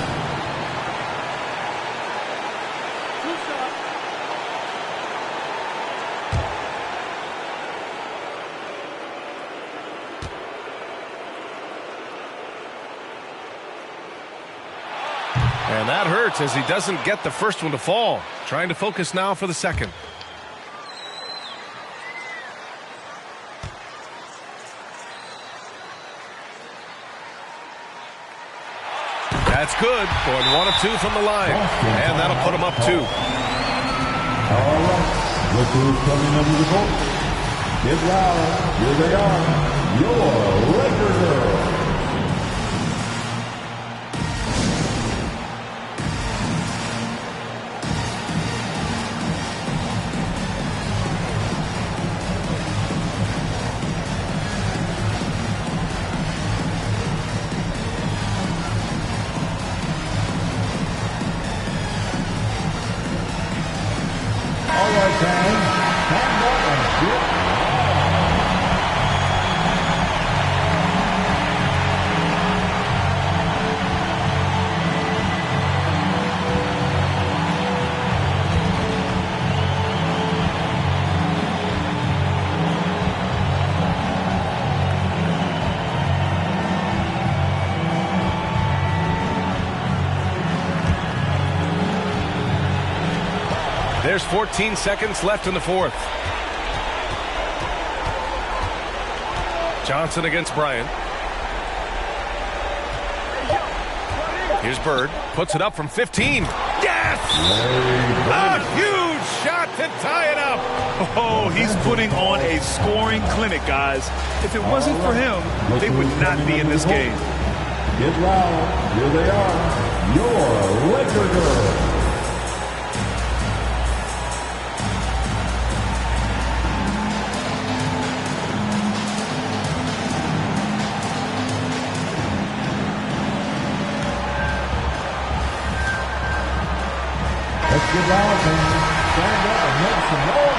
And that hurts as he doesn't get the first one to fall. Trying to focus now for the second. That's good. Going 1 of 2 from the line. And that'll put him up 2. All right. Look who's coming under the court. Get loud. Here they are. Your Laker girls. there's 14 seconds left in the fourth. Johnson against Bryant. Here's Bird. Puts it up from 15. Yes! A huge shot to tie it up. Oh, he's putting on a scoring clinic, guys. If it wasn't for him, they would not be in this game. Get loud. Here they are. Your Laker girls. Let's get loud, man. Stand up and make some noise.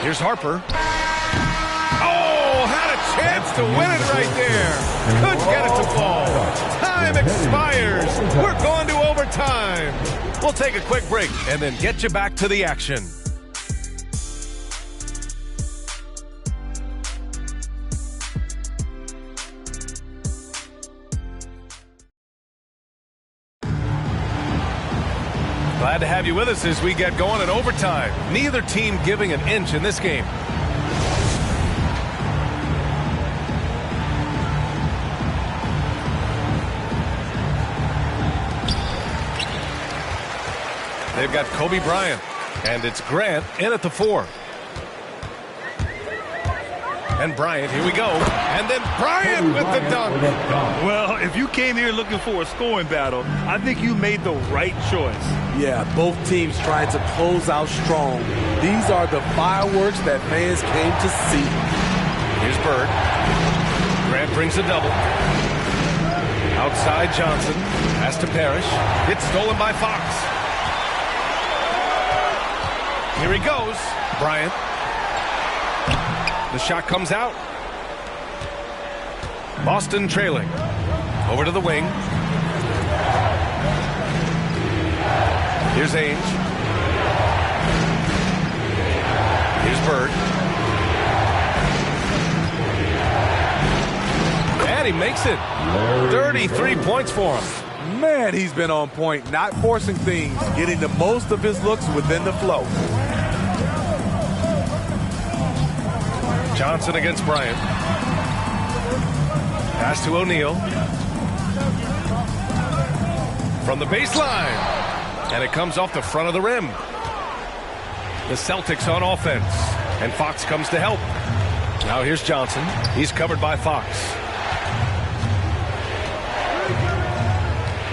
Here's Harper. Oh, had a chance to win it right there. Couldn't get it to fall. Time expires. We're going to overtime. We'll take a quick break and then get you back to the action. Glad to have you with us as we get going in overtime. Neither team giving an inch in this game. They've got Kobe Bryant, and it's Grant in at the 4. And Bryant, here we go. And then Bryant with the dunk. Well, if you came here looking for a scoring battle, I think you made the right choice. Yeah, both teams trying to close out strong. These are the fireworks that fans came to see. Here's Bird. Grant brings a double. Outside Johnson. Pass to Parrish. It's stolen by Fox. Here he goes. Bryant. The shot comes out. Boston trailing. Over to the wing. Here's Ainge. Here's Bird. And he makes it. 33 points for him. Man, he's been on point, not forcing things, getting the most of his looks within the flow. Johnson against Bryant. Pass to O'Neal. From the baseline. And it comes off the front of the rim. The Celtics on offense. And Fox comes to help. Now here's Johnson. He's covered by Fox.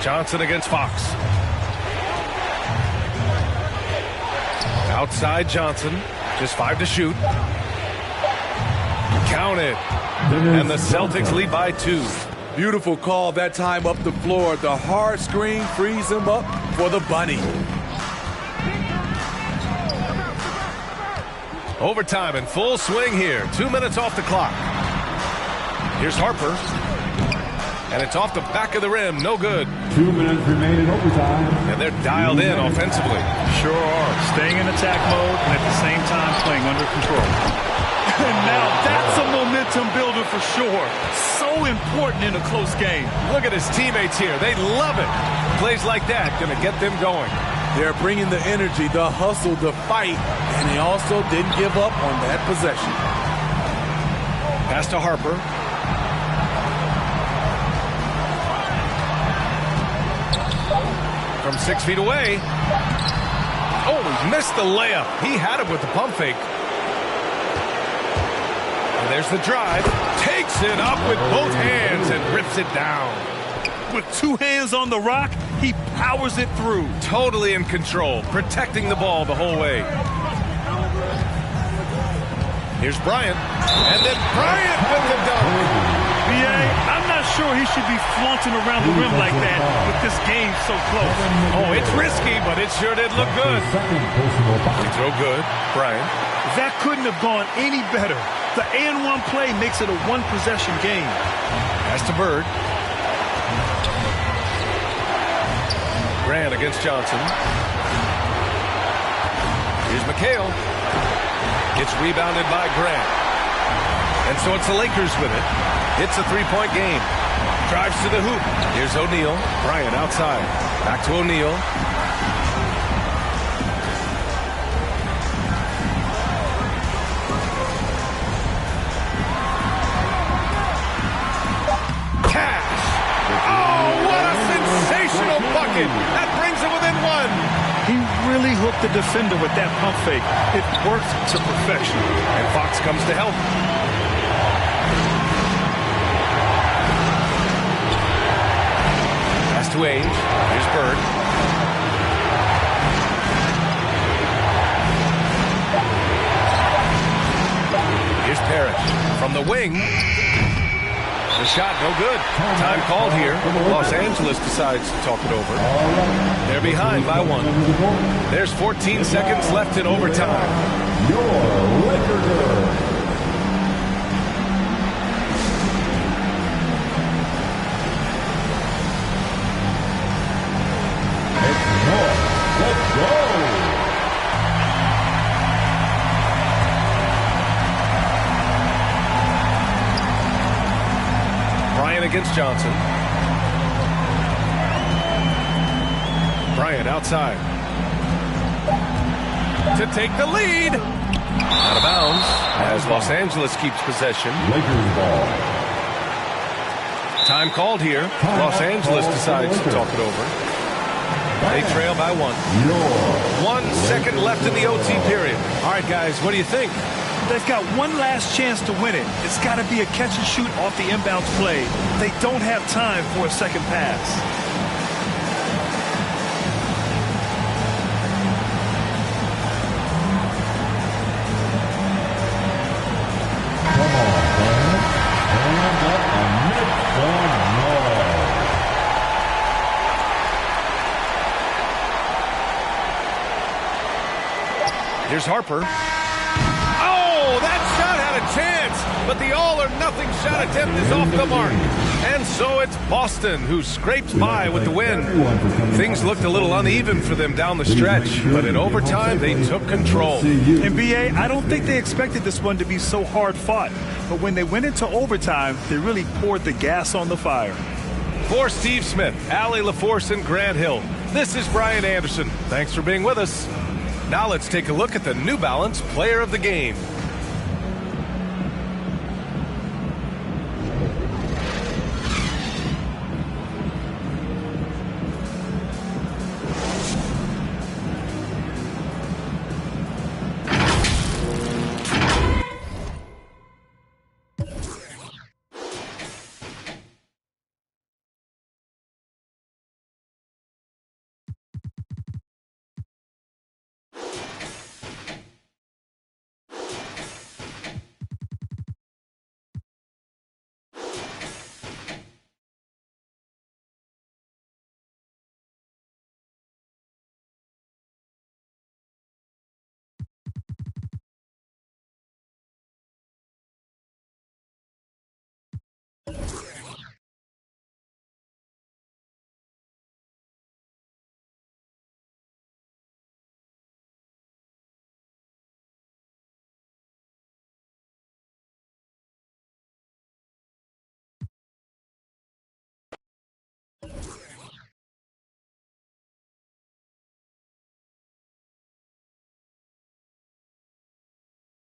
Johnson against Fox. Outside Johnson. Just 5 to shoot. Counted. And the Celtics lead by 2. Beautiful call that time up the floor. The hard screen frees him up for the bunny. Overtime in full swing here. 2 minutes off the clock. Here's Harper. And it's off the back of the rim. No good. 2 minutes remaining overtime. And they're dialed in offensively. Sure are. Staying in attack mode and at the same time playing under control. And now that's a momentum builder for sure. So important in a close game. Look at his teammates here. They love it. Plays like that going to get them going. They're bringing the energy, the hustle, the fight, and they also didn't give up on that possession. Pass to Harper. From 6 feet away. Oh, he missed the layup. He had it with the pump fake. And there's the drive. Takes it up with both hands and rips it down. With 2 hands on the rock, he powers it through. Totally in control, protecting the ball the whole way. Here's Bryant. And then Bryant with the dunk. I'm not sure he should be flaunting around the rim like that with this game so close. Oh, it's risky, but it sure did look good. Free throw good. Bryant. That couldn't have gone any better. The and-one play makes it a one-possession game. Pass to Bird. Grant against Johnson. Here's McHale. It's rebounded by Grant. And so it's the Lakers with it. It's a three-point game. Drives to the hoop. Here's O'Neal. Bryant outside. Back to O'Neal. Cash. Oh, what a sensational bucket. That brings him within one. He really hooked the defender with that pump fake. It worked to perfection. And Fox comes to help. Pass to Ainge. Here's Bird. Here's Parrish. From the wing. The shot no good. Time called here. Los Angeles decides to talk it over. They're behind by one. There's 14 seconds left in overtime. Your Laker girl. It's North. Let's go. Bryant against Johnson. Bryant outside. To take the lead. Out of bounds as Los Angeles keeps possession. Lakers ball. Time called here. Los Angeles decides to talk it over. They trail by one. 1 second left in the OT period. All right, guys, what do you think? They've got one last chance to win it. It's got to be a catch and shoot off the inbounds play. They don't have time for a second pass. Come on, fans. Stand up and make some noise. Here's Harper. That shot had a chance, but the all-or-nothing shot attempt is off the mark. And so it's Boston who scrapes by with the win. Things looked a little uneven for them down the stretch, but in overtime, they took control. And B.A., I don't think they expected this one to be so hard-fought. But when they went into overtime, they really poured the gas on the fire. For Steve Smith, Allie LaForce, and Grant Hill, this is Brian Anderson. Thanks for being with us. Now let's take a look at the New Balance Player of the Game.